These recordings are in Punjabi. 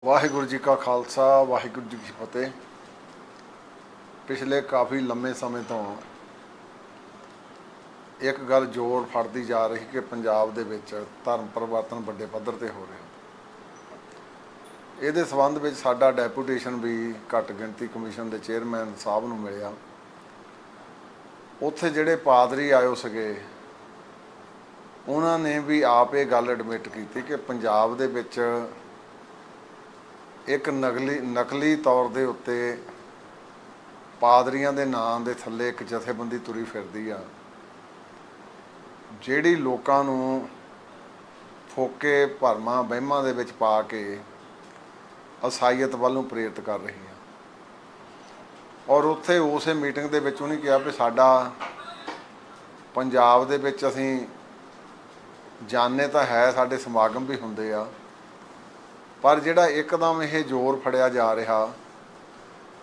वाहिगुरू जी का खालसा वाहिगुरू जी की फतेह। पिछले काफ़ी लंबे समय तो एक गल जोर फड़ती जा रही कि पंजाब दे विच धर्म परिवर्तन बड़े पद्धर ते हो रहा। ਇਹਦੇ ਸੰਬੰਧ ਵਿੱਚ ਸਾਡਾ ਡੈਪੂਟੇਸ਼ਨ ਵੀ ਘੱਟ ਗਿਣਤੀ ਕਮਿਸ਼ਨ ਦੇ ਚੇਅਰਮੈਨ ਸਾਹਿਬ ਨੂੰ ਮਿਲਿਆ। ਉੱਥੇ ਜਿਹੜੇ ਪਾਦਰੀ ਆਇਓ ਸਕੇ ਉਹਨਾਂ ਨੇ ਵੀ ਆਪ ਇਹ ਗੱਲ ਐਡਮਿਟ ਕੀਤੀ ਕਿ ਪੰਜਾਬ ਦੇ ਵਿੱਚ ਇੱਕ ਨਕਲੀ ਤੌਰ ਦੇ ਉੱਤੇ ਪਾਦਰੀਆਂ ਦੇ ਨਾਂ ਦੇ ਥੱਲੇ ਇੱਕ ਜਥੇਬੰਦੀ ਤੁਰੀ ਫਿਰਦੀ ਆ, ਜਿਹੜੀ ਲੋਕਾਂ ਨੂੰ ਫੋਕੇ ਭਰਮਾਂ ਵਹਿਮਾਂ ਦੇ ਵਿੱਚ ਪਾ ਕੇ ਅਸਾਈਅਤ ਵੱਲ ਨੂੰ ਪ੍ਰੇਰਿਤ ਕਰ ਰਹੀ ਆ। ਔਰ ਉੱਥੇ ਉਸੇ ਮੀਟਿੰਗ ਦੇ ਵਿੱਚ ਉਹਨੇ ਕਿਹਾ ਵੀ ਸਾਡਾ ਪੰਜਾਬ ਦੇ ਵਿੱਚ ਅਸੀਂ ਜਾਣੇ ਤਾਂ ਹੈ, ਸਾਡੇ ਸਮਾਗਮ ਵੀ ਹੁੰਦੇ ਆ, ਪਰ ਜਿਹੜਾ ਇੱਕਦਮ ਇਹ ਜ਼ੋਰ ਫੜਿਆ ਜਾ ਰਿਹਾ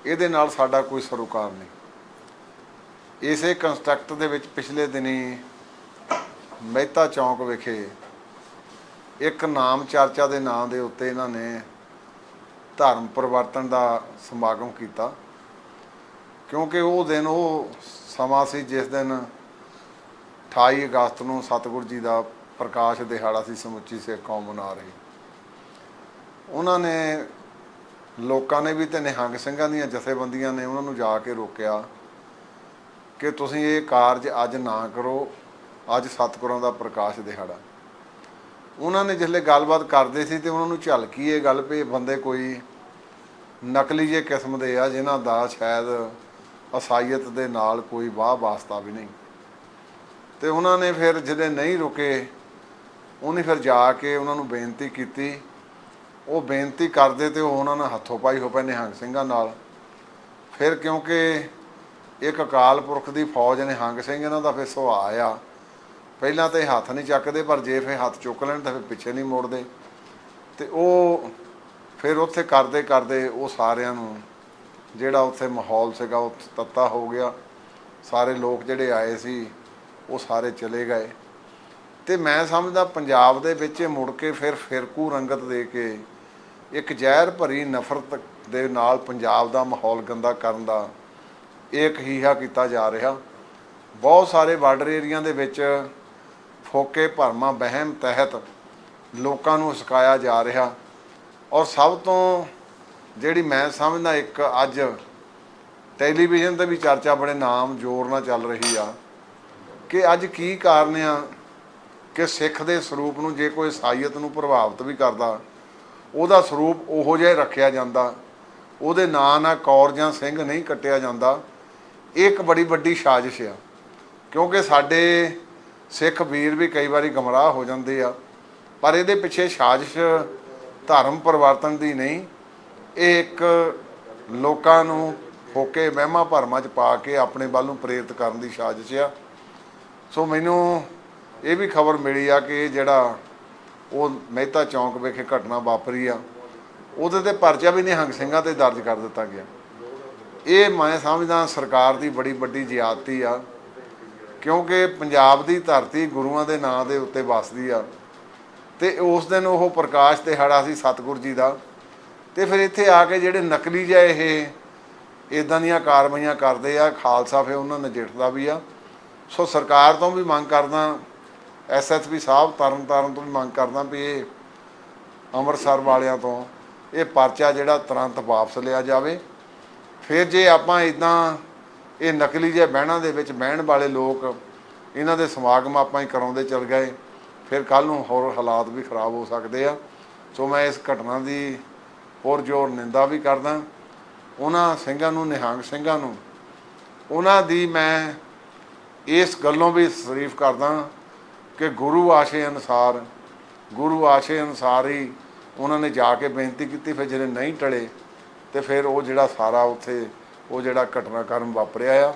ਇਹਦੇ ਨਾਲ ਸਾਡਾ ਕੋਈ ਸਰੋਕਾਰ ਨਹੀਂ। ਇਸੇ ਕੰਸਟਰਕਟ ਦੇ ਵਿੱਚ ਪਿਛਲੇ ਦਿਨੀ ਮਹਿਤਾ ਚੌਂਕ ਵਿਖੇ ਇੱਕ ਨਾਮ ਚਰਚਾ ਦੇ ਨਾਂ ਦੇ ਉੱਤੇ ਇਹਨਾਂ ਨੇ ਧਰਮ ਪਰਿਵਰਤਨ ਦਾ ਸਮਾਗਮ ਕੀਤਾ, ਕਿਉਂਕਿ ਉਹ ਦਿਨ ਉਹ ਸਮਾਂ ਸੀ ਜਿਸ ਦਿਨ 28 ਅਗਸਤ ਨੂੰ ਸਤਿਗੁਰੂ ਜੀ ਦਾ ਪ੍ਰਕਾਸ਼ ਦਿਹਾੜਾ ਸੀ, ਸਮੁੱਚੀ ਸਿੱਖ ਕੌਮ ਮਨਾ ਰਹੀ। ਉਹਨਾਂ ਨੇ ਲੋਕਾਂ ਨੇ ਵੀ ਤੇ ਨਿਹੰਗ ਸਿੰਘਾਂ ਦੀਆਂ ਜਥੇਬੰਦੀਆਂ ਨੇ ਉਹਨਾਂ ਨੂੰ ਜਾ ਕੇ ਰੋਕਿਆ ਕਿ ਤੁਸੀਂ ਇਹ ਕਾਰਜ ਅੱਜ ਨਾ ਕਰੋ, ਅੱਜ ਸਤਿਗੁਰਾਂ ਦਾ ਪ੍ਰਕਾਸ਼ ਦਿਹਾੜਾ। ਉਹਨਾਂ ਨੇ ਜਿਸਲੇ ਗੱਲਬਾਤ ਕਰਦੇ ਸੀ ਤੇ ਉਹਨਾਂ ਨੂੰ ਝਲਕੀ ਇਹ ਗੱਲ ਵੀ ਬੰਦੇ ਕੋਈ ਨਕਲੀ ਜਿਹੇ ਕਿਸਮ ਦੇ ਆ ਜਿਨ੍ਹਾਂ ਦਾ ਸ਼ਾਇਦ ਅਸਾਈਅਤ ਦੇ ਨਾਲ ਕੋਈ ਵਾਹ ਵਾਸਤਾ ਵੀ ਨਹੀਂ। ਤੇ ਉਹਨਾਂ ਨੇ ਫਿਰ ਜਿਹੜੇ ਨਹੀਂ ਰੁਕੇ ਉਹਨੇ ਫਿਰ ਜਾ ਕੇ ਉਹਨਾਂ ਨੂੰ ਬੇਨਤੀ ਕੀਤੀ। ਉਹ ਬੇਨਤੀ ਕਰਦੇ ਤੇ ਉਹਨਾਂ ਨਾਲ ਹੱਥੋਂ ਪਾਈ ਹੋ ਪਏ ਨਿਹੰਗ ਸਿੰਘਾਂ ਨਾਲ। ਫਿਰ ਕਿਉਂਕਿ ਇੱਕ ਅਕਾਲ ਪੁਰਖ ਦੀ ਫੌਜ ਨਿਹੰਗ ਸਿੰਘ ਇਹਨਾਂ ਦਾ ਫਿਰ ਸੁਭਾਅ ਆ, ਪਹਿਲਾਂ ਤਾਂ ਇਹ ਹੱਥ ਨਹੀਂ ਚੱਕਦੇ, ਪਰ ਜੇ ਫਿਰ ਹੱਥ ਚੁੱਕ ਲੈਣ ਤਾਂ ਫਿਰ ਪਿੱਛੇ ਨਹੀਂ ਮੁੜਦੇ। ਤੇ ਉਹ ਫਿਰ ਉੱਥੇ ਕਰਦੇ ਕਰਦੇ ਉਹ ਸਾਰਿਆਂ ਨੂੰ ਜਿਹੜਾ ਉੱਥੇ ਮਾਹੌਲ ਸੀਗਾ ਉਹ ਤੱਤਾ ਹੋ ਗਿਆ। ਸਾਰੇ ਲੋਕ ਜਿਹੜੇ ਆਏ ਸੀ ਉਹ ਸਾਰੇ ਚਲੇ ਗਏ। ਤੇ ਮੈਂ ਸਮਝਦਾ ਪੰਜਾਬ ਦੇ ਵਿੱਚ ਮੁੜ ਕੇ ਫਿਰ ਫਿਰਕੂ ਰੰਗਤ ਦੇ ਕੇ ਇੱਕ ਜ਼ਹਿਰ ਭਰੀ ਨਫ਼ਰਤ ਦੇ ਨਾਲ ਪੰਜਾਬ ਦਾ ਮਾਹੌਲ ਗੰਦਾ ਕਰਨ ਦਾ ਇੱਕ ਹੀਹਾ ਕੀਤਾ ਜਾ ਰਿਹਾ। ਬਹੁਤ ਸਾਰੇ ਬਾਰਡਰ ਏਰੀਆ ਦੇ ਵਿੱਚ ਫੋਕੇ ਭਰਮਾਂ ਵਹਿਮ ਤਹਿਤ ਲੋਕਾਂ ਨੂੰ ਸਿਖਾਇਆ ਜਾ ਰਿਹਾ। ਔਰ ਸਭ ਤੋਂ ਜਿਹੜੀ ਮੈਂ ਸਮਝਦਾ ਇੱਕ ਅੱਜ ਟੈਲੀਵਿਜ਼ਨ 'ਤੇ ਵੀ ਚਰਚਾ ਬੜੇ ਨਾਮ ਜ਼ੋਰ ਨਾਲ ਚੱਲ ਰਹੀ ਆ ਕਿ ਅੱਜ ਕੀ ਕਾਰਨ ਆ ਕਿ ਸਿੱਖ ਦੇ ਸਰੂਪ ਨੂੰ ਜੇ ਕੋਈ ਈਸਾਈਅਤ ਨੂੰ ਪ੍ਰਭਾਵਿਤ ਵੀ ਕਰਦਾ ਉਹਦਾ ਸਰੂਪ ਉਹੋ ਜਿਹਾ ਰੱਖਿਆ ਜਾਂਦਾ, ਉਹਦੇ ਨਾਂ ਨਾਲ ਕੌਰ ਜਾਂ ਸਿੰਘ ਨਹੀਂ ਕੱਟਿਆ ਜਾਂਦਾ। ਇਹ ਇੱਕ ਬੜੀ ਵੱਡੀ ਸਾਜ਼ਿਸ਼ ਆ, ਕਿਉਂਕਿ ਸਾਡੇ ਸਿੱਖ ਵੀਰ ਵੀ ਕਈ ਵਾਰੀ ਗੁੰਮਰਾਹ ਹੋ ਜਾਂਦੇ ਆ, ਪਰ ਇਹਦੇ ਪਿੱਛੇ ਸਾਜ਼ਿਸ਼ ਧਰਮ ਪਰਿਵਰਤਨ ਦੀ ਨਹੀਂ, ਇਹ ਇੱਕ ਲੋਕਾਂ ਨੂੰ ਫੋਕੇ ਵਹਿਮਾਂ ਭਰਮਾਂ 'ਚ ਪਾ ਕੇ ਆਪਣੇ ਵੱਲ ਨੂੰ ਪ੍ਰੇਰਿਤ ਕਰਨ ਦੀ ਸਾਜ਼ਿਸ਼ ਆ। ਸੋ ਮੈਨੂੰ ਇਹ ਵੀ ਖਬਰ ਮਿਲੀ ਆ ਕਿ ਜਿਹੜਾ ਉਹ ਮਹਿਤਾ ਚੌਂਕ ਵਿਖੇ ਘਟਨਾ ਵਾਪਰੀ ਆ ਉਹਦੇ 'ਤੇ ਪਰਚਾ ਵੀ ਨਿਹੰਗ ਸਿੰਘਾਂ 'ਤੇ ਦਰਜ ਕਰ ਦਿੱਤਾ ਗਿਆ। ਇਹ ਮੈਂ ਸਮਝਦਾ ਸਰਕਾਰ ਦੀ ਬੜੀ ਵੱਡੀ ਜ਼ਿਆਦਤੀ ਆ, ਕਿਉਂਕਿ ਪੰਜਾਬ ਦੀ ਧਰਤੀ ਗੁਰੂਆਂ ਦੇ ਨਾਂ ਦੇ ਉੱਤੇ ਵੱਸਦੀ ਆ ਤੇ ਉਸ ਦਿਨ ਉਹ ਪ੍ਰਕਾਸ਼ ਦਿਹਾੜਾ ਸੀ ਸਤਿਗੁਰੂ ਜੀ ਦਾ। ਤੇ ਫਿਰ ਇੱਥੇ ਆ ਕੇ ਜਿਹੜੇ ਨਕਲੀ ਜਿਹੇ ਇਹ ਇੱਦਾਂ ਦੀਆਂ ਕਾਰਵਾਈਆਂ ਕਰਦੇ ਆ, ਖਾਲਸਾ ਫਿਰ ਉਹਨਾਂ ਨਜਿੱਠਦਾ ਵੀ ਆ। ਸੋ ਸਰਕਾਰ ਤੋਂ ਵੀ ਮੰਗ ਕਰਦਾ, SSP ਸਾਹਿਬ ਤਰਨ ਤਾਰਨ ਤੋਂ ਵੀ ਮੰਗ ਕਰਦਾ ਵੀ ਇਹ ਅੰਮ੍ਰਿਤਸਰ ਵਾਲਿਆਂ ਤੋਂ ਇਹ ਪਰਚਾ ਜਿਹੜਾ ਤੁਰੰਤ ਵਾਪਸ ਲਿਆ ਜਾਵੇ। ਫਿਰ ਜੇ ਆਪਾਂ ਇੱਦਾਂ ਇਹ ਨਕਲੀ ਜਿਹੇ ਬਹਿਣਾਂ ਦੇ ਵਿੱਚ ਬਹਿਣ ਵਾਲੇ ਲੋਕ ਇਹਨਾਂ ਦੇ ਸਮਾਗਮ ਆਪਾਂ ਹੀ ਕਰਾਉਂਦੇ ਚੱਲ ਗਏ, ਫਿਰ ਕੱਲ੍ਹ ਨੂੰ ਹੋਰ ਹਾਲਾਤ ਵੀ ਖਰਾਬ ਹੋ ਸਕਦੇ ਆ। ਸੋ ਮੈਂ ਇਸ ਘਟਨਾ ਦੀ ਪੁਰਜ਼ੋਰ ਨਿੰਦਾ ਵੀ ਕਰਦਾ। ਉਹਨਾਂ ਸਿੰਘਾਂ ਨੂੰ, ਨਿਹੰਗ ਸਿੰਘਾਂ ਨੂੰ, ਉਹਨਾਂ ਦੀ ਮੈਂ ਇਸ ਗੱਲੋਂ ਵੀ ਤਾਰੀਫ ਕਰਦਾ ਕਿ ਗੁਰੂ ਆਸ਼ੇ ਅਨੁਸਾਰ ਹੀ ਉਹਨਾਂ ਨੇ ਜਾ ਕੇ ਬੇਨਤੀ ਕੀਤੀ। ਫਿਰ ਜਿਹੜੇ ਨਹੀਂ ਟਲੇ ਤੇ ਫਿਰ ਉਹ ਜਿਹੜਾ ਸਾਰਾ ਉੱਥੇ ਉਹ ਜਿਹੜਾ ਘਟਨਾਕ੍ਰਮ ਵਾਪਰਿਆ ਆ।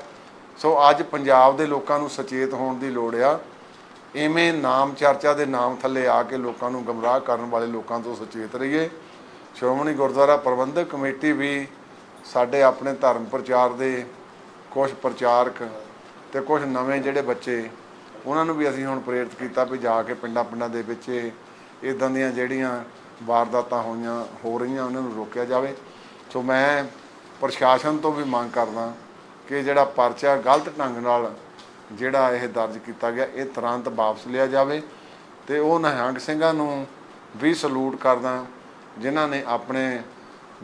ਸੋ ਅੱਜ ਪੰਜਾਬ ਦੇ ਲੋਕਾਂ ਨੂੰ ਸੁਚੇਤ ਹੋਣ ਦੀ ਲੋੜ ਆ। ਇਵੇਂ ਨਾਮ ਚਰਚਾ ਦੇ ਨਾਮ ਥੱਲੇ ਆ ਕੇ ਲੋਕਾਂ ਨੂੰ ਗੁੰਮਰਾਹ ਕਰਨ ਵਾਲੇ ਲੋਕਾਂ ਤੋਂ ਸੁਚੇਤ ਰਹੀਏ। ਸ਼੍ਰੋਮਣੀ ਗੁਰਦੁਆਰਾ ਪ੍ਰਬੰਧਕ ਕਮੇਟੀ ਵੀ ਸਾਡੇ ਆਪਣੇ ਧਰਮ ਪ੍ਰਚਾਰ ਦੇ ਕੁਛ ਪ੍ਰਚਾਰਕ ਤੇ ਕੁਛ ਨਵੇਂ ਜਿਹੜੇ ਬੱਚੇ ਉਹਨਾਂ ਨੂੰ ਵੀ ਅਸੀਂ ਹੁਣ ਪ੍ਰੇਰਿਤ ਕੀਤਾ ਵੀ ਜਾ ਕੇ ਪਿੰਡਾਂ ਦੇ ਵਿੱਚ ਇੱਦਾਂ ਦੀਆਂ ਜਿਹੜੀਆਂ ਵਾਰਦਾਤਾਂ ਹੋ ਰਹੀਆਂ ਉਹਨਾਂ ਨੂੰ ਰੋਕਿਆ ਜਾਵੇ। ਸੋ ਮੈਂ ਪ੍ਰਸ਼ਾਸਨ ਤੋਂ ਵੀ ਮੰਗ ਕਰਦਾ ਕਿ ਜਿਹੜਾ ਪਰਚਾ ਗਲਤ ਢੰਗ ਨਾਲ ਜਿਹੜਾ ਇਹ ਦਰਜ ਕੀਤਾ ਗਿਆ ਇਹ ਤੁਰੰਤ ਵਾਪਸ ਲਿਆ ਜਾਵੇ। ਤੇ ਉਹ ਨਿਹੰਗ ਸਿੰਘਾਂ ਨੂੰ ਵੀ ਸਲੂਟ ਕਰਦਾ ਜਿਨ੍ਹਾਂ ਨੇ ਆਪਣੇ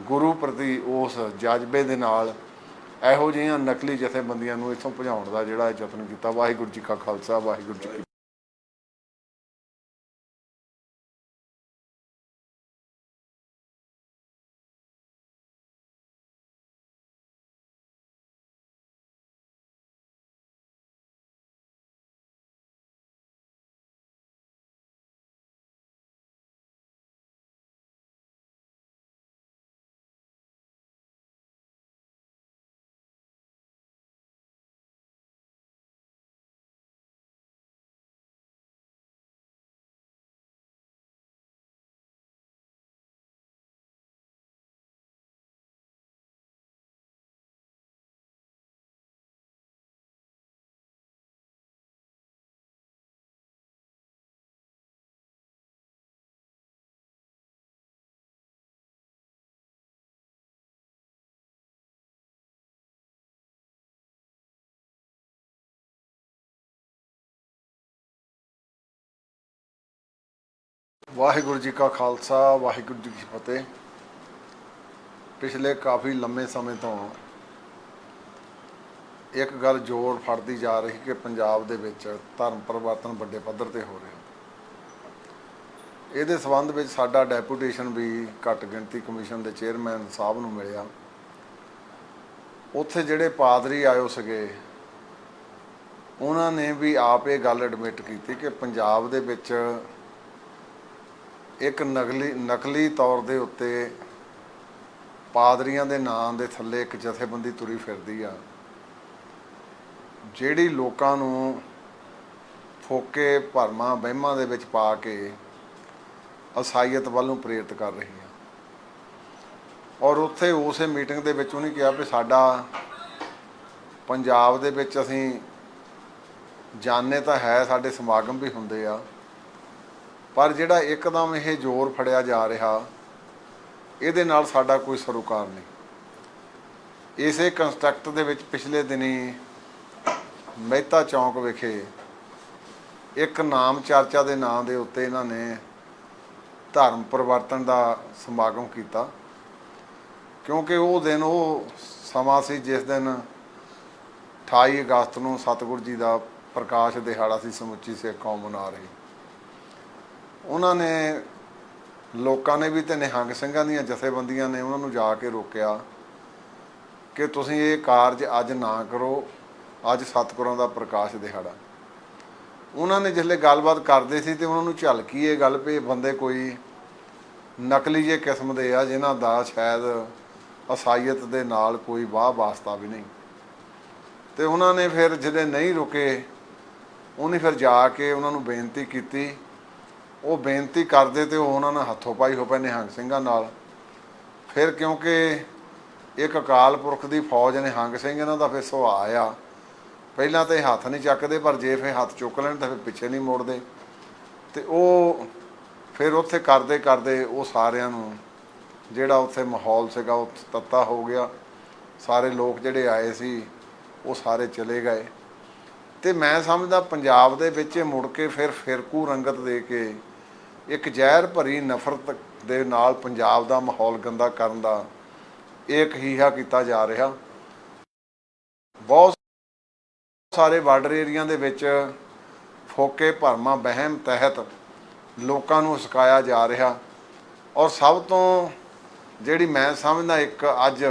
ਗੁਰੂ ਪ੍ਰਤੀ ਉਸ ਜਜ਼ਬੇ ਦੇ ਨਾਲ ਇਹੋ ਜਿਹੀਆਂ ਨਕਲੀ ਜਥੇਬੰਦੀਆਂ ਨੂੰ ਇੱਥੋਂ ਭਜਾਉਣ ਦਾ ਜਿਹੜਾ ਯਤਨ ਕੀਤਾ। ਵਾਹਿਗੁਰੂ ਜੀ ਕਾ ਖਾਲਸਾ, ਵਾਹਿਗੁਰੂ ਜੀ ਕੀ ਵਾਹਿਗੁਰੂ ਜੀ ਕਾ ਖਾਲਸਾ, ਵਾਹਿਗੁਰੂ ਜੀ ਕੀ ਫਤਿਹ। ਪਿਛਲੇ ਕਾਫੀ ਲੰਮੇ ਸਮੇਂ ਤੋਂ ਇੱਕ ਗੱਲ ਜ਼ੋਰ ਫੜਦੀ ਜਾ ਰਹੀ ਕਿ ਪੰਜਾਬ ਦੇ ਵਿੱਚ ਧਰਮ ਪਰਿਵਰਤਨ ਵੱਡੇ ਪੱਧਰ ਤੇ ਹੋ ਰਿਹਾ। ਇਹਦੇ ਸੰਬੰਧ ਵਿੱਚ ਸਾਡਾ ਡੈਪੂਟੇਸ਼ਨ ਵੀ ਘੱਟ ਗਿਣਤੀ ਕਮਿਸ਼ਨ ਦੇ ਚੇਅਰਮੈਨ ਸਾਹਿਬ ਨੂੰ ਮਿਲਿਆ। ਉੱਥੇ ਜਿਹੜੇ ਪਾਦਰੀ ਆਇਓ ਸੀਗੇ ਉਹਨਾਂ ਨੇ ਵੀ ਆਪ ਇਹ ਗੱਲ ਐਡਮਿਟ ਕੀਤੀ ਕਿ ਪੰਜਾਬ ਦੇ ਵਿੱਚ ਇੱਕ ਨਕਲੀ ਤੌਰ ਦੇ ਉੱਤੇ ਪਾਦਰੀਆਂ ਦੇ ਨਾਂ ਦੇ ਥੱਲੇ ਇੱਕ ਜਥੇਬੰਦੀ ਤੁਰੀ ਫਿਰਦੀ ਆ ਜਿਹੜੀ ਲੋਕਾਂ ਨੂੰ ਫੋਕੇ ਭਰਮਾਂ ਵਹਿਮਾਂ ਦੇ ਵਿੱਚ ਪਾ ਕੇ ਅਸਾਈਅਤ ਵੱਲ ਨੂੰ ਪ੍ਰੇਰਿਤ ਕਰ ਰਹੀ ਆ। ਔਰ ਉੱਥੇ ਉਸੇ ਮੀਟਿੰਗ ਦੇ ਵਿੱਚ ਉਹਨੇ ਕਿਹਾ ਵੀ ਸਾਡਾ ਪੰਜਾਬ ਦੇ ਵਿੱਚ ਅਸੀਂ ਜਾਣੇ ਤਾਂ ਹੈ, ਸਾਡੇ ਸਮਾਗਮ ਵੀ ਹੁੰਦੇ ਆ, ਪਰ ਜਿਹੜਾ ਇੱਕਦਮ ਇਹ ਜ਼ੋਰ ਫੜਿਆ ਜਾ ਰਿਹਾ ਇਹਦੇ ਨਾਲ ਸਾਡਾ ਕੋਈ ਸਰੋਕਾਰ ਨਹੀਂ। ਇਸੇ ਕੰਸਟਰਕਟ ਦੇ ਵਿੱਚ ਪਿਛਲੇ ਦਿਨੀ ਮਹਿਤਾ ਚੌਂਕ ਵਿਖੇ ਇੱਕ ਨਾਮ ਚਰਚਾ ਦੇ ਨਾਂ ਦੇ ਉੱਤੇ ਇਹਨਾਂ ਨੇ ਧਰਮ ਪਰਿਵਰਤਨ ਦਾ ਸਮਾਗਮ ਕੀਤਾ, ਕਿਉਂਕਿ ਉਹ ਦਿਨ ਉਹ ਸਮਾਂ ਸੀ ਜਿਸ ਦਿਨ 28 ਅਗਸਤ ਨੂੰ ਸਤਿਗੁਰੂ ਜੀ ਦਾ ਪ੍ਰਕਾਸ਼ ਦਿਹਾੜਾ ਸੀ, ਸਮੁੱਚੀ ਸਿੱਖ ਕੌਮ ਮਨਾ ਰਹੀ। ਉਹਨਾਂ ਨੇ ਲੋਕਾਂ ਨੇ ਵੀ ਤੇ ਨਿਹੰਗ ਸਿੰਘਾਂ ਦੀਆਂ ਜਥੇਬੰਦੀਆਂ ਨੇ ਉਹਨਾਂ ਨੂੰ ਜਾ ਕੇ ਰੋਕਿਆ ਕਿ ਤੁਸੀਂ ਇਹ ਕਾਰਜ ਅੱਜ ਨਾ ਕਰੋ, ਅੱਜ ਸਤਿਗੁਰਾਂ ਦਾ ਪ੍ਰਕਾਸ਼ ਦਿਹਾੜਾ। ਉਹਨਾਂ ਨੇ ਜਿਸਲੇ ਗੱਲਬਾਤ ਕਰਦੇ ਸੀ ਤੇ ਉਹਨਾਂ ਨੂੰ ਝਲਕੀ ਇਹ ਗੱਲ ਵੀ ਬੰਦੇ ਕੋਈ ਨਕਲੀ ਜਿਹੇ ਕਿਸਮ ਦੇ ਆ ਜਿਨ੍ਹਾਂ ਦਾ ਸ਼ਾਇਦ ਅਸਾਈਅਤ ਦੇ ਨਾਲ ਕੋਈ ਵਾਹ ਵਾਸਤਾ ਵੀ ਨਹੀਂ। ਤੇ ਉਹਨਾਂ ਨੇ ਫਿਰ ਜਿਹੜੇ ਨਹੀਂ ਰੁਕੇ ਉਹਨੇ ਫਿਰ ਜਾ ਕੇ ਉਹਨਾਂ ਨੂੰ ਬੇਨਤੀ ਕੀਤੀ। ਉਹ ਬੇਨਤੀ ਕਰਦੇ ਤੇ ਉਹਨਾਂ ਨਾਲ ਹੱਥੋਂ ਪਾਈ ਹੋ ਪਏ ਨਿਹੰਗ ਸਿੰਘਾਂ ਨਾਲ। ਫਿਰ ਕਿਉਂਕਿ ਇੱਕ ਅਕਾਲ ਪੁਰਖ ਦੀ ਫੌਜ ਨਿਹੰਗ ਸਿੰਘ ਇਹਨਾਂ ਦਾ ਫਿਰ ਸੁਭਾਅ ਆ, ਪਹਿਲਾਂ ਤਾਂ ਇਹ ਹੱਥ ਨਹੀਂ ਚੱਕਦੇ, ਪਰ ਜੇ ਫਿਰ ਹੱਥ ਚੁੱਕ ਲੈਣ ਤਾਂ ਫਿਰ ਪਿੱਛੇ ਨਹੀਂ ਮੋੜਦੇ। ਤੇ ਉਹ ਫਿਰ ਉੱਥੇ ਕਰਦੇ ਕਰਦੇ ਉਹ ਸਾਰਿਆਂ ਨੂੰ ਜਿਹੜਾ ਉੱਥੇ ਮਾਹੌਲ ਸੀਗਾ ਉਹ ਤੱਤਾ ਹੋ ਗਿਆ। ਸਾਰੇ ਲੋਕ ਜਿਹੜੇ ਆਏ ਸੀ ਉਹ ਸਾਰੇ ਚਲੇ ਗਏ। ਤੇ ਮੈਂ ਸਮਝਦਾ ਪੰਜਾਬ ਦੇ ਵਿੱਚ ਮੁੜ ਕੇ ਫਿਰ ਫਿਰਕੂ ਰੰਗਤ ਦੇ ਕੇ ਇੱਕ ਜ਼ਹਿਰ ਭਰੀ ਨਫ਼ਰਤ ਦੇ ਨਾਲ ਪੰਜਾਬ ਦਾ ਮਾਹੌਲ ਗੰਦਾ ਕਰਨ ਦਾ ਇੱਕ ਹੀਹਾ ਕੀਤਾ ਜਾ ਰਿਹਾ। ਬਹੁਤ ਸਾਰੇ ਬਾਰਡਰ ਏਰੀਆ ਦੇ ਵਿੱਚ ਫੋਕੇ ਭਰਮਾਂ ਵਹਿਮ ਤਹਿਤ ਲੋਕਾਂ ਨੂੰ ਸਿਖਾਇਆ ਜਾ ਰਿਹਾ। ਔਰ ਸਭ ਤੋਂ ਜਿਹੜੀ ਮੈਂ ਸਮਝਦਾ ਇੱਕ ਅੱਜ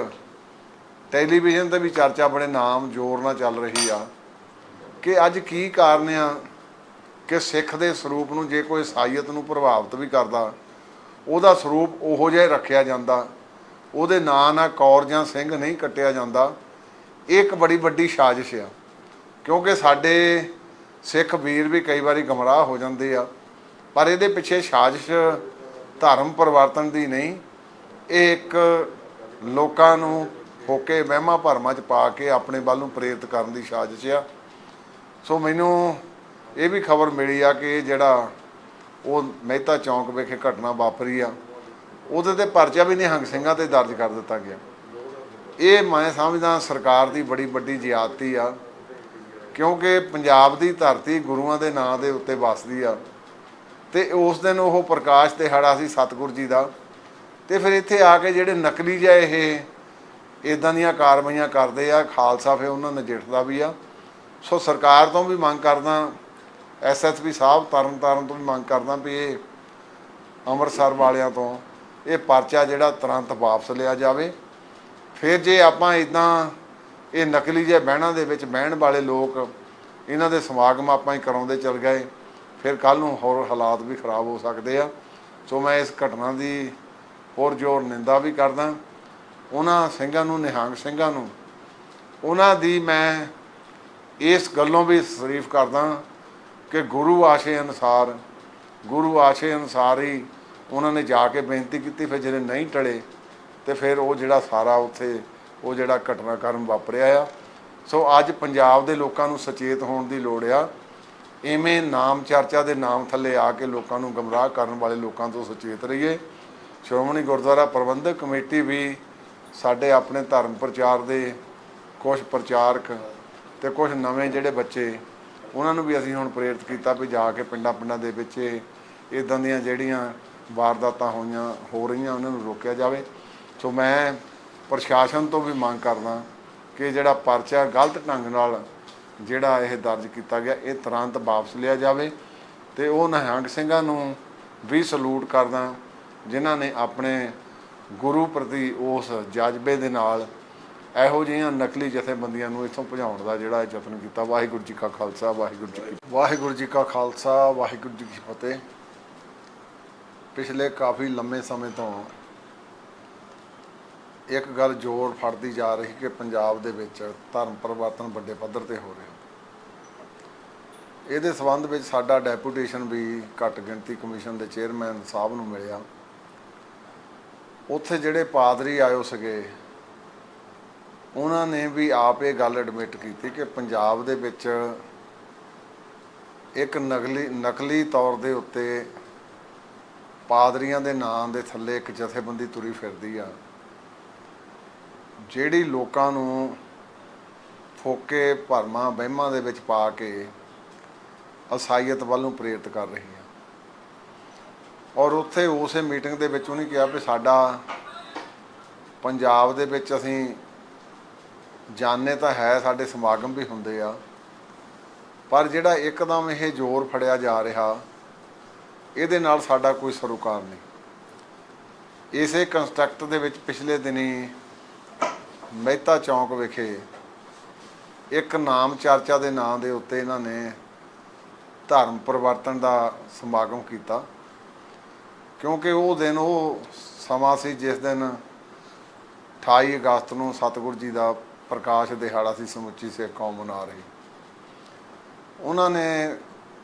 ਟੈਲੀਵਿਜ਼ਨ 'ਤੇ ਵੀ ਚਰਚਾ ਬੜੇ ਨਾਮ ਜ਼ੋਰ ਨਾਲ ਚੱਲ ਰਹੀ ਆ ਕਿ ਅੱਜ ਕੀ ਕਾਰਨ ਆ ਕਿ ਸਿੱਖ ਦੇ ਸਰੂਪ ਨੂੰ ਜੇ ਕੋਈ ਈਸਾਈਅਤ ਨੂੰ ਪ੍ਰਭਾਵਿਤ ਵੀ ਕਰਦਾ ਉਹਦਾ ਸਰੂਪ ਉਹੋ ਜਿਹਾ ਰੱਖਿਆ ਜਾਂਦਾ, ਉਹਦੇ ਨਾਂ ਨਾਲ ਕੌਰ ਜਾਂ ਸਿੰਘ ਨਹੀਂ ਕੱਟਿਆ ਜਾਂਦਾ। ਇਹ ਇੱਕ ਬੜੀ ਵੱਡੀ ਸਾਜ਼ਿਸ਼ ਆ, ਕਿਉਂਕਿ ਸਾਡੇ ਸਿੱਖ ਵੀਰ ਵੀ ਕਈ ਵਾਰੀ ਗਮਰਾਹ ਹੋ ਜਾਂਦੇ ਆ, ਪਰ ਇਹਦੇ ਪਿੱਛੇ ਸਾਜ਼ਿਸ਼ ਧਰਮ ਪਰਿਵਰਤਨ ਦੀ ਨਹੀਂ, ਇਹ ਇੱਕ ਲੋਕਾਂ ਨੂੰ ਫੋਕੇ ਵਹਿਮਾਂ ਭਰਮਾਂ 'ਚ ਪਾ ਕੇ ਆਪਣੇ ਵੱਲ ਨੂੰ ਪ੍ਰੇਰਿਤ ਕਰਨ ਦੀ ਸਾਜ਼ਿਸ਼ ਆ। ਸੋ ਮੈਨੂੰ ਇਹ ਵੀ ਖਬਰ ਮਿਲੀ ਆ ਕਿ ਜਿਹੜਾ ਉਹ ਮਹਿਤਾ ਚੌਂਕ ਵਿਖੇ ਘਟਨਾ ਵਾਪਰੀ ਆ ਉਹਦੇ ਤੇ ਪਰਚਾ ਵੀ ਨਿਹੰਗ ਸਿੰਘਾਂ ਤੇ ਦਰਜ ਕਰ ਦਿੱਤਾ ਗਿਆ। ਇਹ ਮੈਂ ਸਮਝਦਾ ਸਰਕਾਰ ਦੀ ਬੜੀ ਵੱਡੀ ਜ਼ਿਆਦਤੀ ਆ, ਕਿਉਂਕਿ ਪੰਜਾਬ ਦੀ ਧਰਤੀ ਗੁਰੂਆਂ ਦੇ ਨਾਂ ਦੇ ਉੱਤੇ ਵੱਸਦੀ ਆ ਤੇ ਉਸ ਦਿਨ ਉਹ ਪ੍ਰਕਾਸ਼ ਦਿਹਾੜਾ ਸੀ ਸਤਿਗੁਰ ਜੀ ਦਾ। ਤੇ ਫਿਰ ਇੱਥੇ ਆ ਕੇ ਜਿਹੜੇ ਨਕਲੀ ਜਿਹੇ ਇਹ ਇੱਦਾਂ ਦੀਆਂ ਕਾਰਵਾਈਆਂ ਕਰਦੇ ਆ, ਖਾਲਸਾ ਫਿਰ ਉਹਨਾਂ ਨਜਿੱਠਦਾ ਵੀ ਆ। ਸੋ ਸਰਕਾਰ ਤੋਂ ਵੀ ਮੰਗ ਕਰਦਾ, SSP ਸਾਹਿਬ ਤਰਨ ਤਾਰਨ ਤੋਂ ਵੀ ਮੰਗ ਕਰਦਾ ਵੀ ਇਹ ਅੰਮ੍ਰਿਤਸਰ ਵਾਲਿਆਂ ਤੋਂ ਇਹ ਪਰਚਾ ਜਿਹੜਾ ਤੁਰੰਤ ਵਾਪਸ ਲਿਆ ਜਾਵੇ। ਫਿਰ ਜੇ ਆਪਾਂ ਇੱਦਾਂ ਇਹ ਨਕਲੀ ਜਿਹੇ ਬਹਿਣਾਂ ਦੇ ਵਿੱਚ ਬਹਿਣ ਵਾਲੇ ਲੋਕ ਇਹਨਾਂ ਦੇ ਸਮਾਗਮ ਆਪਾਂ ਹੀ ਕਰਾਉਂਦੇ ਚੱਲ ਗਏ, ਫਿਰ ਕੱਲ੍ਹ ਨੂੰ ਹੋਰ ਹਾਲਾਤ ਵੀ ਖਰਾਬ ਹੋ ਸਕਦੇ ਆ। ਸੋ ਮੈਂ ਇਸ ਘਟਨਾ ਦੀ ਹੋਰ ਜ਼ੋਰ ਨਿੰਦਾ ਵੀ ਕਰਦਾ। ਉਹਨਾਂ ਸਿੰਘਾਂ ਨੂੰ, ਨਿਹੰਗ ਸਿੰਘਾਂ ਨੂੰ, ਉਹਨਾਂ ਦੀ ਮੈਂ ਇਸ ਗੱਲੋਂ ਵੀ ਤਾਰੀਫ ਕਰਦਾ ਕਿ ਗੁਰੂ ਆਸ਼ੇ ਅਨੁਸਾਰ ਹੀ ਉਹਨਾਂ ਨੇ ਜਾ ਕੇ ਬੇਨਤੀ ਕੀਤੀ। ਫਿਰ ਜਿਹੜੇ ਨਹੀਂ ਟਲੇ ਤੇ ਫਿਰ ਉਹ ਜਿਹੜਾ ਸਾਰਾ ਉੱਥੇ ਉਹ ਜਿਹੜਾ ਘਟਨਾਕ੍ਰਮ ਵਾਪਰਿਆ ਆ। ਸੋ ਅੱਜ ਪੰਜਾਬ ਦੇ ਲੋਕਾਂ ਨੂੰ ਸੁਚੇਤ ਹੋਣ ਦੀ ਲੋੜ ਆ। ਇਵੇਂ ਨਾਮ ਚਰਚਾ ਦੇ ਨਾਮ ਥੱਲੇ ਆ ਕੇ ਲੋਕਾਂ ਨੂੰ ਗੁੰਮਰਾਹ ਕਰਨ ਵਾਲੇ ਲੋਕਾਂ ਤੋਂ ਸੁਚੇਤ ਰਹੀਏ। ਸ਼੍ਰੋਮਣੀ ਗੁਰਦੁਆਰਾ ਪ੍ਰਬੰਧਕ ਕਮੇਟੀ ਵੀ ਸਾਡੇ ਆਪਣੇ ਧਰਮ ਪ੍ਰਚਾਰ ਦੇ ਕੁਛ ਪ੍ਰਚਾਰਕ ਤੇ ਕੁਛ ਨਵੇਂ ਜਿਹੜੇ ਬੱਚੇ, ਉਹਨਾਂ ਨੂੰ ਵੀ ਅਸੀਂ ਹੁਣ ਪ੍ਰੇਰਿਤ ਕੀਤਾ ਵੀ ਜਾ ਕੇ ਪਿੰਡਾਂ ਦੇ ਵਿੱਚ ਇੱਦਾਂ ਦੀਆਂ ਜਿਹੜੀਆਂ ਵਾਰਦਾਤਾਂ ਹੋ ਰਹੀਆਂ ਉਹਨਾਂ ਨੂੰ ਰੋਕਿਆ ਜਾਵੇ। ਸੋ ਮੈਂ ਪ੍ਰਸ਼ਾਸਨ ਤੋਂ ਵੀ ਮੰਗ ਕਰਦਾ ਕਿ ਜਿਹੜਾ ਪਰਚਾ ਗਲਤ ਢੰਗ ਨਾਲ ਜਿਹੜਾ ਇਹ ਦਰਜ ਕੀਤਾ ਗਿਆ ਇਹ ਤੁਰੰਤ ਵਾਪਸ ਲਿਆ ਜਾਵੇ। ਤੇ ਉਹ ਨਿਹੰਗ ਸਿੰਘਾਂ ਨੂੰ ਵੀ ਸਲੂਟ ਕਰਦਾ ਜਿਨ੍ਹਾਂ ਨੇ ਆਪਣੇ ਗੁਰੂ ਪ੍ਰਤੀ ਉਸ ਜਜ਼ਬੇ ਦੇ ਨਾਲ ਇਹੋ ਜਿਹੀਆਂ ਨਕਲੀ ਜਥੇਬੰਦੀਆਂ ਨੂੰ ਇੱਥੋਂ ਭਜਾਉਣ ਦਾ ਜਿਹੜਾ ਯਤਨ ਕੀਤਾ। ਵਾਹਿਗੁਰੂ ਜੀ ਕਾ ਖਾਲਸਾ, ਵਾਹਿਗੁਰੂ ਜੀ ਕਾ ਖਾਲਸਾ, ਵਾਹਿਗੁਰੂ ਜੀ ਕੀ ਫਤਿਹ। ਪਿਛਲੇ ਕਾਫੀ ਲੰਮੇ ਸਮੇਂ ਤੋਂ ਇੱਕ ਗੱਲ ਜ਼ੋਰ ਫੜਦੀ ਜਾ ਰਹੀ ਕਿ ਪੰਜਾਬ ਦੇ ਵਿੱਚ ਧਰਮ ਪਰਿਵਰਤਨ ਵੱਡੇ ਪੱਧਰ ਤੇ ਹੋ ਰਿਹਾ। ਇਹਦੇ ਸੰਬੰਧ ਵਿੱਚ ਸਾਡਾ ਡੈਪੂਟੇਸ਼ਨ ਵੀ ਘੱਟ ਗਿਣਤੀ ਕਮਿਸ਼ਨ ਦੇ ਚੇਅਰਮੈਨ ਸਾਹਿਬ ਨੂੰ ਮਿਲਿਆ। ਉੱਥੇ ਜਿਹੜੇ ਪਾਦਰੀ ਆਏ ਸੀਗੇ ਉਹਨਾਂ ਨੇ ਵੀ ਆਪ ਇਹ ਗੱਲ ਐਡਮਿਟ ਕੀਤੀ ਕਿ ਪੰਜਾਬ ਦੇ ਵਿੱਚ ਇੱਕ ਨਕਲੀ ਤੌਰ ਦੇ ਉੱਤੇ ਪਾਦਰੀਆਂ ਦੇ ਨਾਂ ਦੇ ਥੱਲੇ ਇੱਕ ਜਥੇਬੰਦੀ ਤੁਰੀ ਫਿਰਦੀ ਆ, ਜਿਹੜੀ ਲੋਕਾਂ ਨੂੰ ਫੋਕੇ ਭਰਮਾਂ ਵਹਿਮਾਂ ਦੇ ਵਿੱਚ ਪਾ ਕੇ ਅਸਾਈਅਤ ਵੱਲ ਨੂੰ ਪ੍ਰੇਰਿਤ ਕਰ ਰਹੀ ਆ। ਔਰ ਉੱਥੇ ਉਸੇ ਮੀਟਿੰਗ ਦੇ ਵਿੱਚ ਉਹਨੇ ਕਿਹਾ ਵੀ ਸਾਡਾ ਪੰਜਾਬ ਦੇ ਵਿੱਚ ਅਸੀਂ ਜਾਣੇ ਤਾਂ ਹੈ, ਸਾਡੇ ਸਮਾਗਮ ਵੀ ਹੁੰਦੇ ਆ, ਪਰ ਜਿਹੜਾ ਇੱਕਦਮ ਇਹ ਜ਼ੋਰ ਫੜਿਆ ਜਾ ਰਿਹਾ ਇਹਦੇ ਨਾਲ ਸਾਡਾ ਕੋਈ ਸਰੋਕਾਰ ਨਹੀਂ। ਇਸੇ ਕੰਸਟਰਕਟ ਦੇ ਵਿੱਚ ਪਿਛਲੇ ਦਿਨੀ ਮਹਿਤਾ ਚੌਂਕ ਵਿਖੇ ਇੱਕ ਨਾਮ ਚਰਚਾ ਦੇ ਨਾਂ ਦੇ ਉੱਤੇ ਇਹਨਾਂ ਨੇ ਧਰਮ ਪਰਿਵਰਤਨ ਦਾ ਸਮਾਗਮ ਕੀਤਾ, ਕਿਉਂਕਿ ਉਹ ਦਿਨ ਉਹ ਸਮਾਂ ਸੀ ਜਿਸ ਦਿਨ 28 ਅਗਸਤ ਨੂੰ ਸਤਿਗੁਰ ਜੀ ਦਾ ਪ੍ਰਕਾਸ਼ ਦਿਹਾੜਾ ਸੀ, ਸਮੁੱਚੀ ਸਿੱਖ ਕੌਮ ਮਨਾ ਰਹੀ। ਉਹਨਾਂ ਨੇ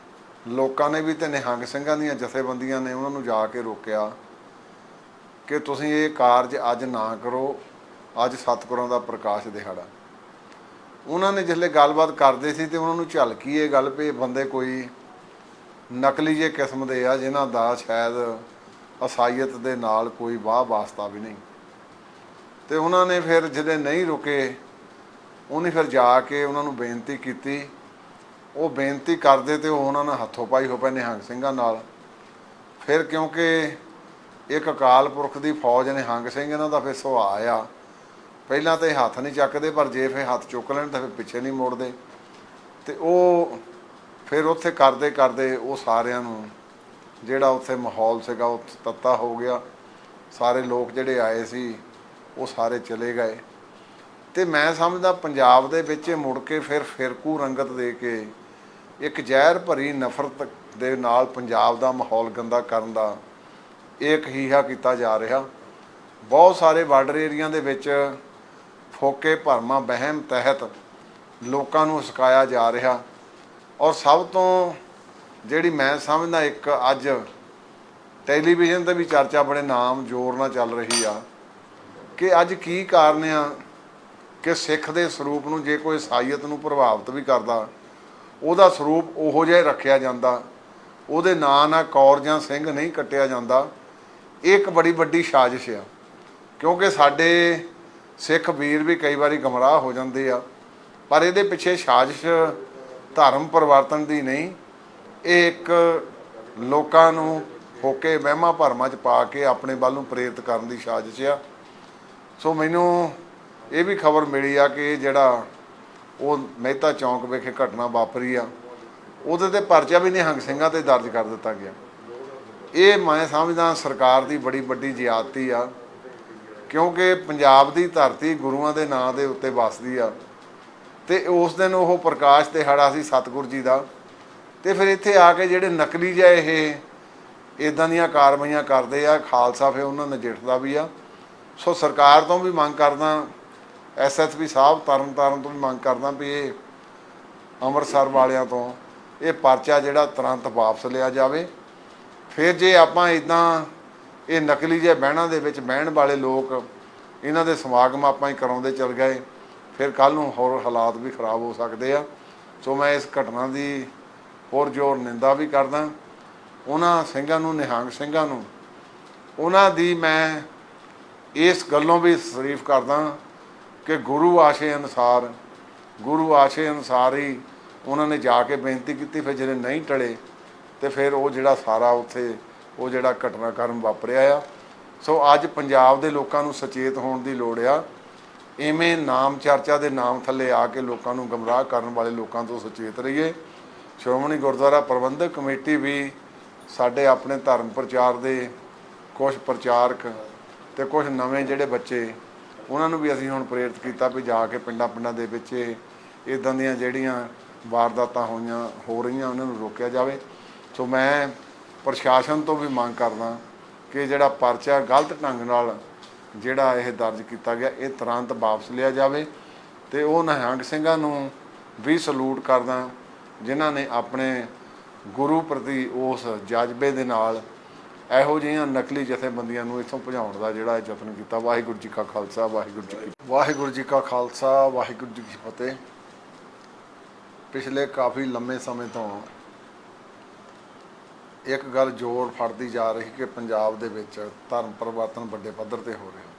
ਲੋਕਾਂ ਨੇ ਵੀ ਤੇ ਨਿਹੰਗ ਸਿੰਘਾਂ ਦੀਆਂ ਜਥੇਬੰਦੀਆਂ ਨੇ ਉਹਨਾਂ ਨੂੰ ਜਾ ਕੇ ਰੋਕਿਆ ਕਿ ਤੁਸੀਂ ਇਹ ਕਾਰਜ ਅੱਜ ਨਾ ਕਰੋ, ਅੱਜ ਸਤਿਗੁਰਾਂ ਦਾ ਪ੍ਰਕਾਸ਼ ਦਿਹਾੜਾ। ਉਹਨਾਂ ਨੇ ਜਿਸਲੇ ਗੱਲਬਾਤ ਕਰਦੇ ਸੀ ਤੇ ਉਹਨਾਂ ਨੂੰ ਝਲਕੀ ਇਹ ਗੱਲ ਵੀ ਬੰਦੇ ਕੋਈ ਨਕਲੀ ਜਿਹੇ ਕਿਸਮ ਦੇ ਆ ਜਿਨ੍ਹਾਂ ਦਾ ਸ਼ਾਇਦ ਅਸਾਈਅਤ ਦੇ ਨਾਲ ਕੋਈ ਵਾਹ ਵਾਸਤਾ ਵੀ ਨਹੀਂ। ਤੇ ਉਹਨਾਂ ਨੇ ਫਿਰ ਜਿਹੜੇ ਨਹੀਂ ਰੁਕੇ ਉਹਨੇ ਫਿਰ ਜਾ ਕੇ ਉਹਨਾਂ ਨੂੰ ਬੇਨਤੀ ਕੀਤੀ। ਉਹ ਬੇਨਤੀ ਕਰਦੇ ਤੇ ਉਹਨਾਂ ਨਾਲ ਹੱਥੋਂ ਪਾਈ ਹੋ ਪਏ ਨਿਹੰਗ ਸਿੰਘਾਂ ਨਾਲ। ਫਿਰ ਕਿਉਂਕਿ ਇੱਕ ਅਕਾਲ ਪੁਰਖ ਦੀ ਫੌਜ ਨਿਹੰਗ ਸਿੰਘ ਇਹਨਾਂ ਦਾ ਫਿਰ ਸੁਭਾਅ ਆ, ਪਹਿਲਾਂ ਤਾਂ ਇਹ ਹੱਥ ਨਹੀਂ ਚੱਕਦੇ, ਪਰ ਜੇ ਫਿਰ ਹੱਥ ਚੁੱਕ ਲੈਣ ਤਾਂ ਫਿਰ ਪਿੱਛੇ ਨਹੀਂ ਮੁੜਦੇ। ਤੇ ਉਹ ਫਿਰ ਉੱਥੇ ਕਰਦੇ ਉਹ ਸਾਰਿਆਂ ਨੂੰ ਜਿਹੜਾ ਉੱਥੇ ਮਾਹੌਲ ਸੀਗਾ ਉਹ ਤੱਤਾ ਹੋ ਗਿਆ। ਸਾਰੇ ਲੋਕ ਜਿਹੜੇ ਆਏ ਸੀ ਉਹ ਸਾਰੇ ਚਲੇ ਗਏ। ਤੇ ਮੈਂ ਸਮਝਦਾ ਪੰਜਾਬ ਦੇ ਵਿੱਚ ਮੁੜ ਕੇ ਫਿਰ ਫਿਰਕੂ ਰੰਗਤ ਦੇ ਕੇ ਇੱਕ ਜ਼ਹਿਰ ਭਰੀ ਨਫ਼ਰਤ ਦੇ ਨਾਲ ਪੰਜਾਬ ਦਾ ਮਾਹੌਲ ਗੰਦਾ ਕਰਨ ਦਾ ਇੱਕ ਹੀਹਾ ਕੀਤਾ ਜਾ ਰਿਹਾ। ਬਹੁਤ ਸਾਰੇ ਬਾਰਡਰ ਏਰੀਆ ਦੇ ਵਿੱਚ ਫੋਕੇ ਭਰਮਾਂ ਵਹਿਮ ਤਹਿਤ ਲੋਕਾਂ ਨੂੰ ਸਿਖਾਇਆ ਜਾ ਰਿਹਾ। ਔਰ ਸਭ ਤੋਂ ਜਿਹੜੀ ਮੈਂ ਸਮਝਦਾ ਇੱਕ ਅੱਜ ਟੈਲੀਵਿਜ਼ਨ 'ਤੇ ਵੀ ਚਰਚਾ ਬੜੇ ਨਾਮ ਜ਼ੋਰ ਨਾਲ ਚੱਲ ਰਹੀ ਆ ਕਿ ਅੱਜ ਕੀ ਕਾਰਨ ਆ ਕਿ ਸਿੱਖ ਦੇ ਸਰੂਪ ਨੂੰ ਜੇ ਕੋਈ ਈਸਾਈਅਤ ਨੂੰ ਪ੍ਰਭਾਵਿਤ ਵੀ ਕਰਦਾ ਉਹਦਾ ਸਰੂਪ ਉਹੋ ਜਿਹਾ ਹੀ ਰੱਖਿਆ ਜਾਂਦਾ, ਉਹਦੇ ਨਾਂ ਨਾਲ ਕੌਰ ਜਾਂ ਸਿੰਘ ਨਹੀਂ ਕੱਟਿਆ ਜਾਂਦਾ। ਇਹ ਇੱਕ ਬੜੀ ਵੱਡੀ ਸਾਜ਼ਿਸ਼ ਆ, ਕਿਉਂਕਿ ਸਾਡੇ ਸਿੱਖ ਵੀਰ ਵੀ ਕਈ ਵਾਰੀ ਗਮਰਾਹ ਹੋ ਜਾਂਦੇ ਆ, ਪਰ ਇਹਦੇ ਪਿੱਛੇ ਸਾਜ਼ਿਸ਼ ਧਰਮ ਪਰਿਵਰਤਨ ਦੀ ਨਹੀਂ, ਇਹ ਇੱਕ ਲੋਕਾਂ ਨੂੰ ਫੋਕੇ ਵਹਿਮਾਂ ਭਰਮਾਂ 'ਚ ਪਾ ਕੇ ਆਪਣੇ ਵੱਲ ਨੂੰ ਪ੍ਰੇਰਿਤ ਕਰਨ ਦੀ ਸਾਜ਼ਿਸ਼ ਆ। ਸੋ ਮੈਨੂੰ ਇਹ ਵੀ ਖਬਰ ਮਿਲੀ ਆ ਕਿ ਜਿਹੜਾ ਉਹ ਮਹਿਤਾ ਚੌਂਕ ਵਿਖੇ ਘਟਨਾ ਵਾਪਰੀ ਆ, ਉਹਦੇ 'ਤੇ ਪਰਚਾ ਵੀ ਨਿਹੰਗ ਸਿੰਘਾਂ 'ਤੇ ਦਰਜ ਕਰ ਦਿੱਤਾ ਗਿਆ। ਇਹ ਮੈਂ ਸਮਝਦਾ ਸਰਕਾਰ ਦੀ ਬੜੀ ਵੱਡੀ ਜ਼ਿਆਦਤੀ ਆ, ਕਿਉਂਕਿ ਪੰਜਾਬ ਦੀ ਧਰਤੀ ਗੁਰੂਆਂ ਦੇ ਨਾਂ ਦੇ ਉੱਤੇ ਵਸਦੀ ਆ, ਤੇ ਉਸ ਦਿਨ ਉਹ ਪ੍ਰਕਾਸ਼ ਦਿਹਾੜਾ ਸੀ ਸਤਿਗੁਰ ਜੀ ਦਾ, ਤੇ ਫਿਰ ਇੱਥੇ ਆ ਕੇ ਜਿਹੜੇ ਨਕਲੀ ਜਿਹੇ ਇਹ ਇੱਦਾਂ ਦੀਆਂ ਕਾਰਵਾਈਆਂ ਕਰਦੇ ਆ, ਖਾਲਸਾ ਫਿਰ ਉਹਨਾਂ ਨਜਿੱਠਦਾ ਵੀ ਆ। ਸੋ ਸਰਕਾਰ ਤੋਂ ਵੀ ਮੰਗ ਕਰਦਾ, SSP ਸਾਹਿਬ ਤਰਨਤਾਰਨ ਤੋਂ ਵੀ ਮੰਗ ਕਰਦਾ ਵੀ ਇਹ ਅੰਮ੍ਰਿਤਸਰ ਵਾਲਿਆਂ ਤੋਂ ਇਹ ਪਰਚਾ ਜਿਹੜਾ ਤੁਰੰਤ ਵਾਪਸ ਲਿਆ ਜਾਵੇ। ਫਿਰ ਜੇ ਆਪਾਂ ਇੱਦਾਂ ਇਹ ਨਕਲੀ ਜਿਹੇ ਬਹਿਣਾਂ ਦੇ ਵਿੱਚ ਬਹਿਣ ਵਾਲੇ ਲੋਕ ਇਹਨਾਂ ਦੇ ਸਮਾਗਮ ਆਪਾਂ ਹੀ ਕਰਾਉਂਦੇ ਚੱਲ ਗਏ, ਫਿਰ ਕੱਲ੍ਹ ਨੂੰ ਹੋਰ ਹਾਲਾਤ ਵੀ ਖਰਾਬ ਹੋ ਸਕਦੇ ਆ। ਸੋ ਮੈਂ ਇਸ ਘਟਨਾ ਦੀ ਹੋਰ ਜ਼ੋਰ ਨਿੰਦਾ ਵੀ ਕਰਦਾ। ਉਹਨਾਂ ਸਿੰਘਾਂ ਨੂੰ, ਨਿਹੰਗ ਸਿੰਘਾਂ ਨੂੰ, ਉਹਨਾਂ ਦੀ ਮੈਂ ਇਸ ਗੱਲੋਂ ਵੀ ਤਾਰੀਫ ਕਰਦਾ ਕਿ ਗੁਰੂ ਆਸ਼ੇ ਅਨੁਸਾਰ ਹੀ ਉਹਨਾਂ ਨੇ ਜਾ ਕੇ ਬੇਨਤੀ ਕੀਤੀ। ਫਿਰ ਜਿਹੜੇ ਨਹੀਂ ਟਲੇ ਤੇ ਫਿਰ ਉਹ ਜਿਹੜਾ ਸਾਰਾ ਉੱਥੇ ਉਹ ਜਿਹੜਾ ਘਟਨਾਕ੍ਰਮ ਵਾਪਰਿਆ ਆ। ਸੋ ਅੱਜ ਪੰਜਾਬ ਦੇ ਲੋਕਾਂ ਨੂੰ ਸੁਚੇਤ ਹੋਣ ਦੀ ਲੋੜ ਆ। ਇਵੇਂ ਨਾਮ ਚਰਚਾ ਦੇ ਨਾਮ ਥੱਲੇ ਆ ਕੇ ਲੋਕਾਂ ਨੂੰ ਗਮਰਾਹ ਕਰਨ ਵਾਲੇ ਲੋਕਾਂ ਤੋਂ ਸੁਚੇਤ ਰਹੀਏ। ਸ਼੍ਰੋਮਣੀ ਗੁਰਦੁਆਰਾ ਪ੍ਰਬੰਧਕ ਕਮੇਟੀ ਵੀ ਸਾਡੇ ਆਪਣੇ ਧਰਮ ਪ੍ਰਚਾਰ ਦੇ ਕੁਝ ਪ੍ਰਚਾਰਕ ਤੇ ਕੁਝ ਨਵੇਂ ਜਿਹੜੇ ਬੱਚੇ, ਉਹਨਾਂ ਨੂੰ ਵੀ ਅਸੀਂ ਹੁਣ ਪ੍ਰੇਰਿਤ ਕੀਤਾ ਵੀ ਜਾ ਕੇ ਪਿੰਡਾਂ ਦੇ ਵਿੱਚ ਇੱਦਾਂ ਦੀਆਂ ਜਿਹੜੀਆਂ ਵਾਰਦਾਤਾਂ ਹੋ ਰਹੀਆਂ ਉਹਨਾਂ ਨੂੰ ਰੋਕਿਆ ਜਾਵੇ। ਸੋ ਮੈਂ ਪ੍ਰਸ਼ਾਸਨ ਤੋਂ ਵੀ ਮੰਗ ਕਰਦਾ ਕਿ ਜਿਹੜਾ ਪਰਚਾ ਗਲਤ ਢੰਗ ਨਾਲ ਜਿਹੜਾ ਇਹ ਦਰਜ ਕੀਤਾ ਗਿਆ, ਇਹ ਤੁਰੰਤ ਵਾਪਸ ਲਿਆ ਜਾਵੇ। ਤੇ ਉਹ ਨਿਹੰਗ ਸਿੰਘਾਂ ਨੂੰ ਵੀ ਸਲੂਟ ਕਰਦਾ ਜਿਨ੍ਹਾਂ ਨੇ ਆਪਣੇ ਗੁਰੂ ਪ੍ਰਤੀ ਉਸ ਜਜ਼ਬੇ ਦੇ ਨਾਲ ਇਹੋ ਜਿਹੀਆਂ ਨਕਲੀ ਜਥੇਬੰਦੀਆਂ ਨੂੰ ਇੱਥੋਂ ਭਜਾਉਣ ਦਾ ਜਿਹੜਾ ਯਤਨ ਕੀਤਾ। ਵਾਹਿਗੁਰੂ ਜੀ ਕਾ ਖਾਲਸਾ, ਵਾਹਿਗੁਰੂ ਜੀ ਕਾ ਖਾਲਸਾ, ਵਾਹਿਗੁਰੂ ਜੀ ਕੀ ਫਤਿਹ। ਪਿਛਲੇ ਕਾਫੀ ਲੰਮੇ ਸਮੇਂ ਤੋਂ ਇੱਕ ਗੱਲ ਜ਼ੋਰ ਫੜਦੀ ਜਾ ਰਹੀ ਕਿ ਪੰਜਾਬ ਦੇ ਵਿੱਚ ਧਰਮ ਪਰਿਵਰਤਨ ਵੱਡੇ ਪੱਧਰ 'ਤੇ ਹੋ ਰਿਹਾ।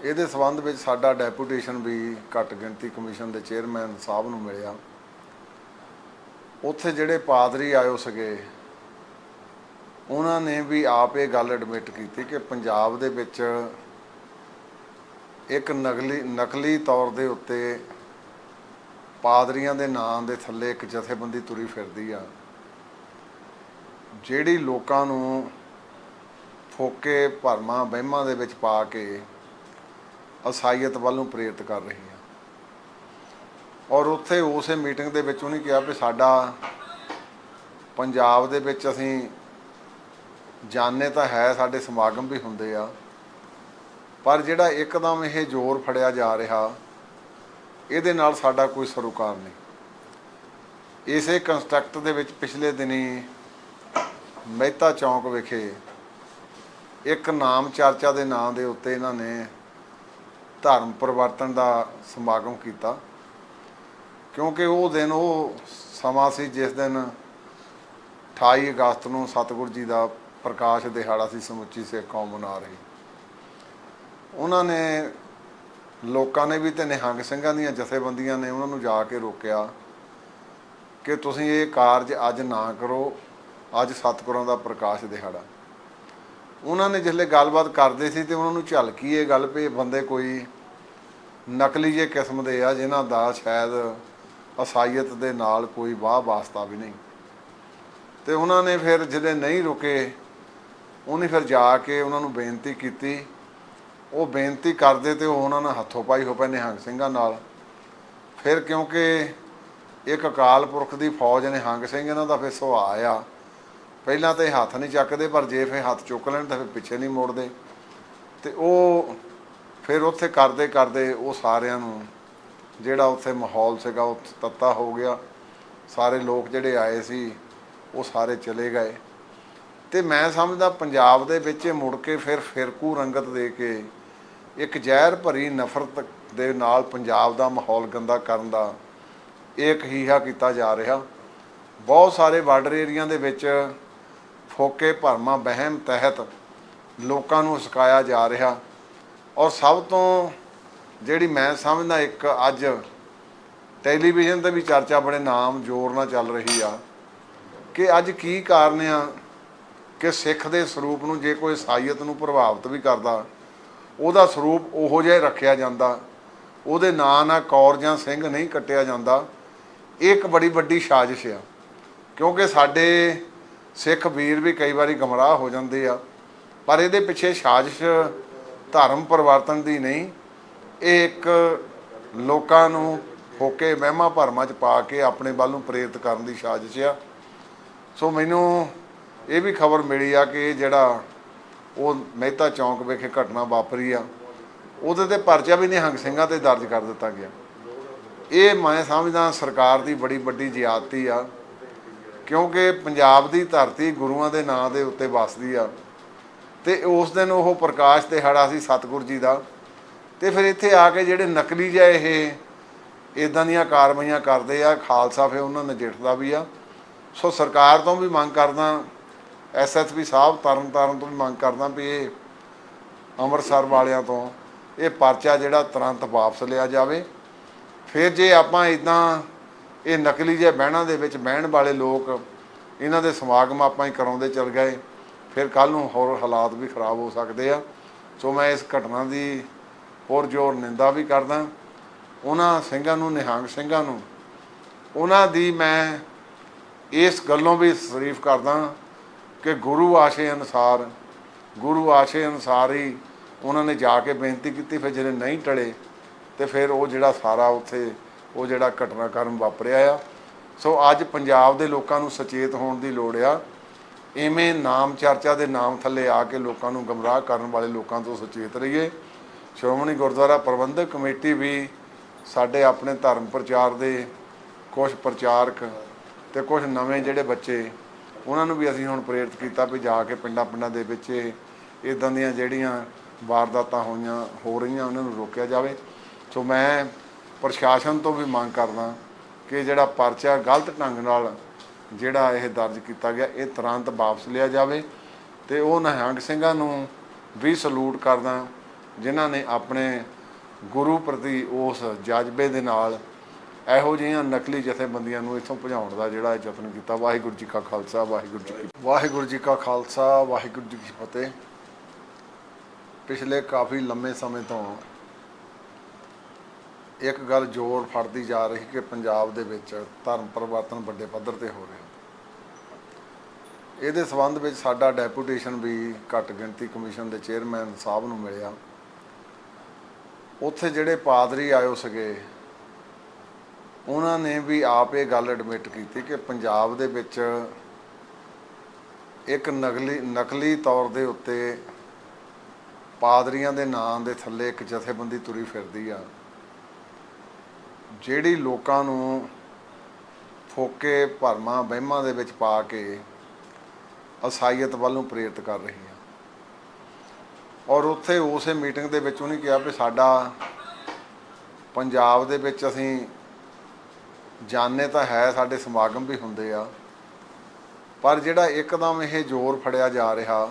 ਇਹਦੇ ਸੰਬੰਧ ਵਿੱਚ ਸਾਡਾ ਡੈਪੂਟੇਸ਼ਨ ਵੀ ਘੱਟ ਗਿਣਤੀ ਕਮਿਸ਼ਨ ਦੇ ਚੇਅਰਮੈਨ ਸਾਹਿਬ ਨੂੰ ਮਿਲਿਆ। ਉੱਥੇ ਜਿਹੜੇ ਪਾਦਰੀ ਆਏ ਸੀਗੇ, ਉਹਨਾਂ ਨੇ ਵੀ ਆਪ ਇਹ ਗੱਲ ਐਡਮਿਟ ਕੀਤੀ ਕਿ ਪੰਜਾਬ ਦੇ ਵਿੱਚ ਇੱਕ ਨਕਲੀ ਤੌਰ ਦੇ ਉੱਤੇ ਪਾਦਰੀਆਂ ਦੇ ਨਾਂ ਦੇ ਥੱਲੇ ਇੱਕ ਜਥੇਬੰਦੀ ਤੁਰੀ ਫਿਰਦੀ ਆ, ਜਿਹੜੀ ਲੋਕਾਂ ਨੂੰ ਫੋਕੇ ਭਰਮਾਂ ਵਹਿਮਾਂ ਦੇ ਵਿੱਚ ਪਾ ਕੇ ਅਸਾਈਅਤ ਵੱਲ ਨੂੰ ਪ੍ਰੇਰਿਤ ਕਰ ਰਹੀ ਆ। ਔਰ ਉੱਥੇ ਉਸੇ ਮੀਟਿੰਗ ਦੇ ਵਿੱਚ ਉਹਨੇ ਕਿਹਾ ਵੀ ਸਾਡਾ ਪੰਜਾਬ ਦੇ ਵਿੱਚ ਅਸੀਂ ਜਾਣੇ ਤਾਂ ਹੈ, ਸਾਡੇ ਸਮਾਗਮ ਵੀ ਹੁੰਦੇ ਆ, ਪਰ ਜਿਹੜਾ ਇੱਕਦਮ ਇਹ ਜ਼ੋਰ ਫੜਿਆ ਜਾ ਰਿਹਾ, ਇਹਦੇ ਨਾਲ ਸਾਡਾ ਕੋਈ ਸਰੋਕਾਰ ਨਹੀਂ। ਇਸੇ ਕੰਸਟਰਕਟ ਦੇ ਵਿੱਚ ਪਿਛਲੇ ਦਿਨੀ ਮਹਿਤਾ ਚੌਂਕ ਵਿਖੇ ਇੱਕ ਨਾਮ ਚਰਚਾ ਦੇ ਨਾਂ ਦੇ ਉੱਤੇ ਇਹਨਾਂ ਨੇ ਧਰਮ ਪਰਿਵਰਤਨ ਦਾ ਸਮਾਗਮ ਕੀਤਾ, ਕਿਉਂਕਿ ਉਹ ਦਿਨ ਉਹ ਸਮਾਂ ਸੀ ਜਿਸ ਦਿਨ 28 ਅਗਸਤ ਨੂੰ ਸਤਿਗੁਰ ਜੀ ਦਾ ਪ੍ਰਕਾਸ਼ ਦਿਹਾੜਾ ਸੀ, ਸਮੁੱਚੀ ਸਿੱਖ ਕੌਮ ਮਨਾ ਰਹੀ। ਉਹਨਾਂ ਨੇ, ਲੋਕਾਂ ਨੇ ਵੀ ਤੇ ਨਿਹੰਗ ਸਿੰਘਾਂ ਦੀਆਂ ਜਥੇਬੰਦੀਆਂ ਨੇ ਉਹਨਾਂ ਨੂੰ ਜਾ ਕੇ ਰੋਕਿਆ ਕਿ ਤੁਸੀਂ ਇਹ ਕਾਰਜ ਅੱਜ ਨਾ ਕਰੋ, ਅੱਜ ਸਤਿਗੁਰਾਂ ਦਾ ਪ੍ਰਕਾਸ਼ ਦਿਹਾੜਾ। ਉਹਨਾਂ ਨੇ ਜਿਸਲੇ ਗੱਲਬਾਤ ਕਰਦੇ ਸੀ ਤੇ ਉਹਨਾਂ ਨੂੰ ਝਲਕੀ ਇਹ ਗੱਲ ਵੀ ਬੰਦੇ ਕੋਈ ਨਕਲੀ ਜਿਹੇ ਕਿਸਮ ਦੇ ਆ, ਜਿਨ੍ਹਾਂ ਦਾ ਸ਼ਾਇਦ ਅਸਾਈਅਤ ਦੇ ਨਾਲ ਕੋਈ ਵਾਹ ਵਾਸਤਾ ਵੀ ਨਹੀਂ। ਤੇ ਉਹਨਾਂ ਨੇ ਫਿਰ ਜਿਹੜੇ ਨਹੀਂ ਰੁਕੇ, ਉਹਨੇ ਫਿਰ ਜਾ ਕੇ ਉਹਨਾਂ ਨੂੰ ਬੇਨਤੀ ਕੀਤੀ। ਉਹ ਬੇਨਤੀ ਕਰਦੇ ਤੇ ਉਹਨਾਂ ਨਾਲ ਹੱਥੋਂ ਪਾਈ ਹੋ ਪਏ ਨਿਹੰਗ ਸਿੰਘਾਂ ਨਾਲ। ਫਿਰ ਕਿਉਂਕਿ ਇੱਕ ਅਕਾਲ ਪੁਰਖ ਦੀ ਫੌਜ ਨਿਹੰਗ ਸਿੰਘ ਇਹਨਾਂ ਦਾ ਫਿਰ ਸੁਭਾਅ ਆ, ਪਹਿਲਾਂ ਤਾਂ ਇਹ ਹੱਥ ਨਹੀਂ ਚੱਕਦੇ, ਪਰ ਜੇ ਫਿਰ ਹੱਥ ਚੁੱਕ ਲੈਣ ਤਾਂ ਫਿਰ ਪਿੱਛੇ ਨਹੀਂ ਮੁੜਦੇ। ਤੇ ਉਹ ਫਿਰ ਉੱਥੇ ਕਰਦੇ ਉਹ ਸਾਰਿਆਂ ਨੂੰ ਜਿਹੜਾ ਉੱਥੇ ਮਾਹੌਲ ਸੀਗਾ ਉਹ ਤੱਤਾ ਹੋ ਗਿਆ। ਸਾਰੇ ਲੋਕ ਜਿਹੜੇ ਆਏ ਸੀ ਉਹ ਸਾਰੇ ਚਲੇ ਗਏ। ਤੇ ਮੈਂ ਸਮਝਦਾ ਪੰਜਾਬ ਦੇ ਵਿੱਚ ਮੁੜ ਕੇ ਫਿਰ ਫਿਰਕੂ ਰੰਗਤ ਦੇ ਕੇ ਇੱਕ ਜ਼ਹਿਰ ਭਰੀ ਨਫ਼ਰਤ ਦੇ ਨਾਲ ਪੰਜਾਬ ਦਾ ਮਾਹੌਲ ਗੰਦਾ ਕਰਨ ਦਾ ਇੱਕ ਹੀਹਾ ਕੀਤਾ ਜਾ ਰਿਹਾ। ਬਹੁਤ ਸਾਰੇ ਬਾਰਡਰ ਏਰੀਆ ਦੇ ਵਿੱਚ ਫੋਕੇ ਭਰਮਾਂ ਵਹਿਮ ਤਹਿਤ ਲੋਕਾਂ ਨੂੰ ਸਿਖਾਇਆ ਜਾ ਰਿਹਾ। ਔਰ ਸਭ ਤੋਂ ਜਿਹੜੀ ਮੈਂ ਸਮਝਦਾ ਇੱਕ ਅੱਜ ਟੈਲੀਵਿਜ਼ਨ ਤੇ ਵੀ ਚਰਚਾ ਬੜੇ ਨਾਮ ਜ਼ੋਰ ਨਾਲ ਚੱਲ ਰਹੀ ਆ ਕਿ ਅੱਜ ਕੀ ਕਾਰਨ ਆ ਕਿ ਸਿੱਖ ਦੇ ਸਰੂਪ ਨੂੰ ਜੇ ਕੋਈ ਈਸਾਈਅਤ ਨੂੰ ਪ੍ਰਭਾਵਿਤ ਵੀ ਕਰਦਾ ਉਹਦਾ ਸਰੂਪ ਉਹੋ ਜਿਹਾ ਹੀ ਰੱਖਿਆ ਜਾਂਦਾ, ਉਹਦੇ ਨਾਂ ਨਾਲ ਕੌਰ ਜਾਂ ਸਿੰਘ ਨਹੀਂ ਕੱਟਿਆ ਜਾਂਦਾ। ਇਹ ਇੱਕ ਬੜੀ ਵੱਡੀ ਸਾਜ਼ਿਸ਼ ਆ, ਕਿਉਂਕਿ ਸਾਡੇ ਸਿੱਖ ਵੀਰ ਵੀ ਕਈ ਵਾਰੀ ਗੁੰਮਰਾਹ ਹੋ ਜਾਂਦੇ ਆ, ਪਰ ਇਹਦੇ ਪਿੱਛੇ ਸਾਜ਼ਿਸ਼ ਧਰਮ ਪਰਿਵਰਤਨ ਦੀ ਨਹੀਂ, ਇਹ ਇੱਕ ਲੋਕਾਂ ਨੂੰ ਫੋਕੇ ਵਹਿਮਾਂ ਭਰਮਾਂ 'ਚ ਪਾ ਕੇ ਆਪਣੇ ਵੱਲ ਨੂੰ ਪ੍ਰੇਰਿਤ ਕਰਨ ਦੀ ਸਾਜ਼ਿਸ਼ ਆ। ਸੋ ਮੈਨੂੰ ਇਹ ਵੀ ਖਬਰ ਮਿਲੀ ਆ ਕਿ ਜਿਹੜਾ ਉਹ ਮਹਿਤਾ ਚੌਂਕ ਵਿਖੇ ਘਟਨਾ ਵਾਪਰੀ ਆ ਉਹਦੇ 'ਤੇ ਪਰਚਾ ਵੀ ਨਿਹੰਗ ਸਿੰਘਾਂ 'ਤੇ ਦਰਜ ਕਰ ਦਿੱਤਾ ਗਿਆ। ਇਹ ਮੈਂ ਸਮਝਦਾ ਸਰਕਾਰ ਦੀ ਬੜੀ ਵੱਡੀ ਜ਼ਿਆਦਤੀ ਆ, ਕਿਉਂਕਿ ਪੰਜਾਬ ਦੀ ਧਰਤੀ ਗੁਰੂਆਂ ਦੇ ਨਾਂ ਦੇ ਉੱਤੇ ਵਸਦੀ ਆ ਅਤੇ ਉਸ ਦਿਨ ਉਹ ਪ੍ਰਕਾਸ਼ ਦਿਹਾੜਾ ਸੀ ਸਤਿਗੁਰੂ ਜੀ ਦਾ, ਅਤੇ ਫਿਰ ਇੱਥੇ ਆ ਕੇ ਜਿਹੜੇ ਨਕਲੀ ਜਿਹੇ ਇਹ ਇੱਦਾਂ ਦੀਆਂ ਕਾਰਵਾਈਆਂ ਕਰਦੇ ਆ, ਖਾਲਸਾ ਫਿਰ ਉਹਨਾਂ ਨਜਿੱਠਦਾ ਵੀ ਆ। ਸੋ ਸਰਕਾਰ ਤੋਂ ਵੀ ਮੰਗ ਕਰਦਾ, SSP ਸਾਹਿਬ ਤਰਨਤਾਰਨ ਤੋਂ ਵੀ ਮੰਗ ਕਰਦਾ ਵੀ ਇਹ ਅੰਮ੍ਰਿਤਸਰ ਵਾਲਿਆਂ ਤੋਂ ਇਹ ਪਰਚਾ ਜਿਹੜਾ ਤੁਰੰਤ ਵਾਪਸ ਲਿਆ ਜਾਵੇ। ਫਿਰ ਜੇ ਆਪਾਂ ਇੱਦਾਂ ਇਹ ਨਕਲੀ ਜਿਹੇ ਬਹਿਣਾਂ ਦੇ ਵਿੱਚ ਬਹਿਣ ਵਾਲੇ ਲੋਕ ਇਹਨਾਂ ਦੇ ਸਮਾਗਮ ਆਪਾਂ ਹੀ ਕਰਾਉਂਦੇ ਚੱਲ ਗਏ, ਫਿਰ ਕੱਲ੍ਹ ਨੂੰ ਹੋਰ ਹਾਲਾਤ ਵੀ ਖਰਾਬ ਹੋ ਸਕਦੇ ਆ। ਸੋ ਮੈਂ ਇਸ ਘਟਨਾ ਦੀ ਹੋਰ ਜ਼ੋਰ ਨਿੰਦਾ ਵੀ ਕਰਦਾ। ਉਹਨਾਂ ਸਿੰਘਾਂ ਨੂੰ, ਨਿਹੰਗ ਸਿੰਘਾਂ ਨੂੰ, ਉਹਨਾਂ ਦੀ ਮੈਂ ਇਸ ਗੱਲੋਂ ਵੀ ਤਾਰੀਫ ਕਰਦਾ ਕਿ ਗੁਰੂ ਆਸ਼ੇ ਅਨੁਸਾਰ ਹੀ ਉਹਨਾਂ ਨੇ ਜਾ ਕੇ ਬੇਨਤੀ ਕੀਤੀ। ਫਿਰ ਜਿਹੜੇ ਨਹੀਂ ਟਲੇ ਅਤੇ ਫਿਰ ਉਹ ਜਿਹੜਾ ਸਾਰਾ ਉੱਥੇ ਉਹ ਜਿਹੜਾ ਘਟਨਾਕ੍ਰਮ ਵਾਪਰਿਆ ਆ। ਸੋ ਅੱਜ ਪੰਜਾਬ ਦੇ ਲੋਕਾਂ ਨੂੰ ਸੁਚੇਤ ਹੋਣ ਦੀ ਲੋੜ ਆ। ਇਵੇਂ ਨਾਮ ਚਰਚਾ ਦੇ ਨਾਮ ਥੱਲੇ ਆ ਕੇ ਲੋਕਾਂ ਨੂੰ ਗੁੰਮਰਾਹ ਕਰਨ ਵਾਲੇ ਲੋਕਾਂ ਤੋਂ ਸੁਚੇਤ ਰਹੀਏ। ਸ਼੍ਰੋਮਣੀ ਗੁਰਦੁਆਰਾ ਪ੍ਰਬੰਧਕ ਕਮੇਟੀ ਵੀ ਸਾਡੇ ਆਪਣੇ ਧਰਮ ਪ੍ਰਚਾਰ ਦੇ ਕੁਛ ਪ੍ਰਚਾਰਕ ਅਤੇ ਕੁਛ ਨਵੇਂ ਜਿਹੜੇ ਬੱਚੇ ਉਹਨਾਂ ਨੂੰ ਵੀ ਅਸੀਂ ਹੁਣ ਪ੍ਰੇਰਿਤ ਕੀਤਾ ਵੀ ਜਾ ਕੇ ਪਿੰਡਾਂ ਦੇ ਵਿੱਚ ਇੱਦਾਂ ਦੀਆਂ ਜਿਹੜੀਆਂ ਵਾਰਦਾਤਾਂ ਹੋ ਰਹੀਆਂ ਉਹਨਾਂ ਨੂੰ ਰੋਕਿਆ ਜਾਵੇ। ਸੋ ਮੈਂ ਪ੍ਰਸ਼ਾਸਨ ਤੋਂ ਵੀ ਮੰਗ ਕਰਦਾ ਕਿ ਜਿਹੜਾ ਪਰਚਾ ਗਲਤ ਢੰਗ ਨਾਲ ਜਿਹੜਾ ਇਹ ਦਰਜ ਕੀਤਾ ਗਿਆ ਇਹ ਤੁਰੰਤ ਵਾਪਸ ਲਿਆ ਜਾਵੇ। ਅਤੇ ਉਹ ਨਿਹੰਗ ਸਿੰਘਾਂ ਨੂੰ ਵੀ ਸਲੂਟ ਕਰਦਾ ਜਿਨ੍ਹਾਂ ਨੇ ਆਪਣੇ ਗੁਰੂ ਪ੍ਰਤੀ ਉਸ ਜਜ਼ਬੇ ਦੇ ਨਾਲ ਇਹੋ ਜਿਹੀਆਂ ਨਕਲੀ ਜਥੇਬੰਦੀਆਂ ਨੂੰ ਇੱਥੋਂ ਭਜਾਉਣ ਦਾ ਜਿਹੜਾ ਯਤਨ ਕੀਤਾ। ਵਾਹਿਗੁਰੂ ਜੀ ਕਾ ਖਾਲਸਾ, ਵਾਹਿਗੁਰੂ ਜੀ ਕਾ ਖਾਲਸਾ, ਵਾਹਿਗੁਰੂ ਜੀ ਕੀ ਫਤਿਹ। ਪਿਛਲੇ ਕਾਫੀ ਲੰਮੇ ਸਮੇਂ ਤੋਂ ਇੱਕ ਗੱਲ ਜ਼ੋਰ ਫੜਦੀ ਜਾ ਰਹੀ ਕਿ ਪੰਜਾਬ ਦੇ ਵਿੱਚ ਧਰਮ ਪਰਿਵਰਤਨ ਵੱਡੇ ਪੱਧਰ 'ਤੇ ਹੋ ਰਿਹਾ। ਇਹਦੇ ਸੰਬੰਧ ਵਿੱਚ ਸਾਡਾ ਡੈਪੂਟੇਸ਼ਨ ਵੀ ਘੱਟ ਗਿਣਤੀ ਕਮਿਸ਼ਨ ਦੇ ਚੇਅਰਮੈਨ ਸਾਹਿਬ ਨੂੰ ਮਿਲਿਆ। ਉੱਥੇ ਜਿਹੜੇ ਪਾਦਰੀ ਆਇਓ ਸੀਗੇ ਉਹਨਾਂ ਨੇ ਵੀ ਆਪ ਇਹ ਗੱਲ ਐਡਮਿਟ ਕੀਤੀ ਕਿ ਪੰਜਾਬ ਦੇ ਵਿੱਚ ਇੱਕ ਨਕਲੀ ਤੌਰ ਦੇ ਉੱਤੇ ਪਾਦਰੀਆਂ ਦੇ ਨਾਂ ਦੇ ਥੱਲੇ ਇੱਕ ਜਥੇਬੰਦੀ ਤੁਰੀ ਫਿਰਦੀ ਆ ਜਿਹੜੀ ਲੋਕਾਂ ਨੂੰ ਫੋਕੇ ਭਰਮਾਂ ਵਹਿਮਾਂ ਦੇ ਵਿੱਚ ਪਾ ਕੇ ਈਸਾਈਅਤ ਵੱਲ ਨੂੰ ਪ੍ਰੇਰਿਤ ਕਰ ਰਹੀ ਆ। ਔਰ ਉੱਥੇ ਉਸੇ ਮੀਟਿੰਗ ਦੇ ਵਿੱਚ ਉਹਨੇ ਕਿਹਾ ਵੀ ਸਾਡਾ ਪੰਜਾਬ ਦੇ ਵਿੱਚ ਅਸੀਂ ਜਾਣੇ ਤਾਂ ਹੈ, ਸਾਡੇ ਸਮਾਗਮ ਵੀ ਹੁੰਦੇ ਆ, ਪਰ ਜਿਹੜਾ ਇੱਕਦਮ ਇਹ ਜ਼ੋਰ ਫੜਿਆ ਜਾ ਰਿਹਾ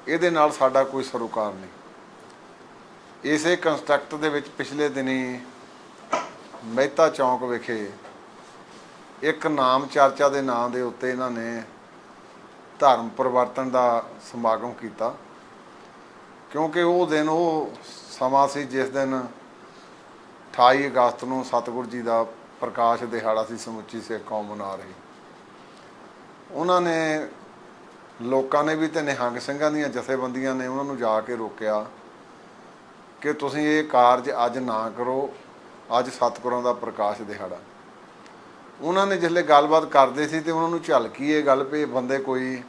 ਇਹਦੇ ਨਾਲ ਸਾਡਾ ਕੋਈ ਸਰੋਕਾਰ ਨਹੀਂ। ਇਸੇ ਕੰਸਟਰਕਟ ਦੇ ਵਿੱਚ ਪਿਛਲੇ ਦਿਨੀ ਮਹਿਤਾ ਚੌਂਕ ਵਿਖੇ ਇੱਕ ਨਾਮ ਚਰਚਾ ਦੇ ਨਾਂ ਦੇ ਉੱਤੇ ਇਹਨਾਂ ਨੇ ਧਰਮ ਪਰਿਵਰਤਨ ਦਾ ਸਮਾਗਮ ਕੀਤਾ, ਕਿਉਂਕਿ ਉਹ ਦਿਨ ਉਹ ਸਮਾਂ ਸੀ ਜਿਸ ਦਿਨ 28 ਅਗਸਤ ਨੂੰ ਸਤਿਗੁਰੂ ਜੀ ਦਾ ਪ੍ਰਕਾਸ਼ ਦਿਹਾੜਾ ਸੀ, ਸਮੁੱਚੀ ਸਿੱਖ ਕੌਮ ਮਨਾ ਰਹੀ। ਉਹਨਾਂ ਨੇ ਲੋਕਾਂ ਨੇ ਵੀ ਅਤੇ ਨਿਹੰਗ ਸਿੰਘਾਂ ਦੀਆਂ ਜਥੇਬੰਦੀਆਂ ਨੇ ਉਹਨਾਂ ਨੂੰ ਜਾ ਕੇ ਰੋਕਿਆ ਕਿ ਤੁਸੀਂ ਇਹ ਕਾਰਜ ਅੱਜ ਨਾ ਕਰੋ, ਅੱਜ ਸਤਿਗੁਰਾਂ ਦਾ ਪ੍ਰਕਾਸ਼ ਦਿਹਾੜਾ। ਉਹਨਾਂ ਨੇ ਜਿਸਲੇ ਗੱਲਬਾਤ ਕਰਦੇ ਸੀ ਅਤੇ ਉਹਨਾਂ ਨੂੰ ਝਲਕੀ ਇਹ ਗੱਲ ਵੀ ਬੰਦੇ ਕੋਈ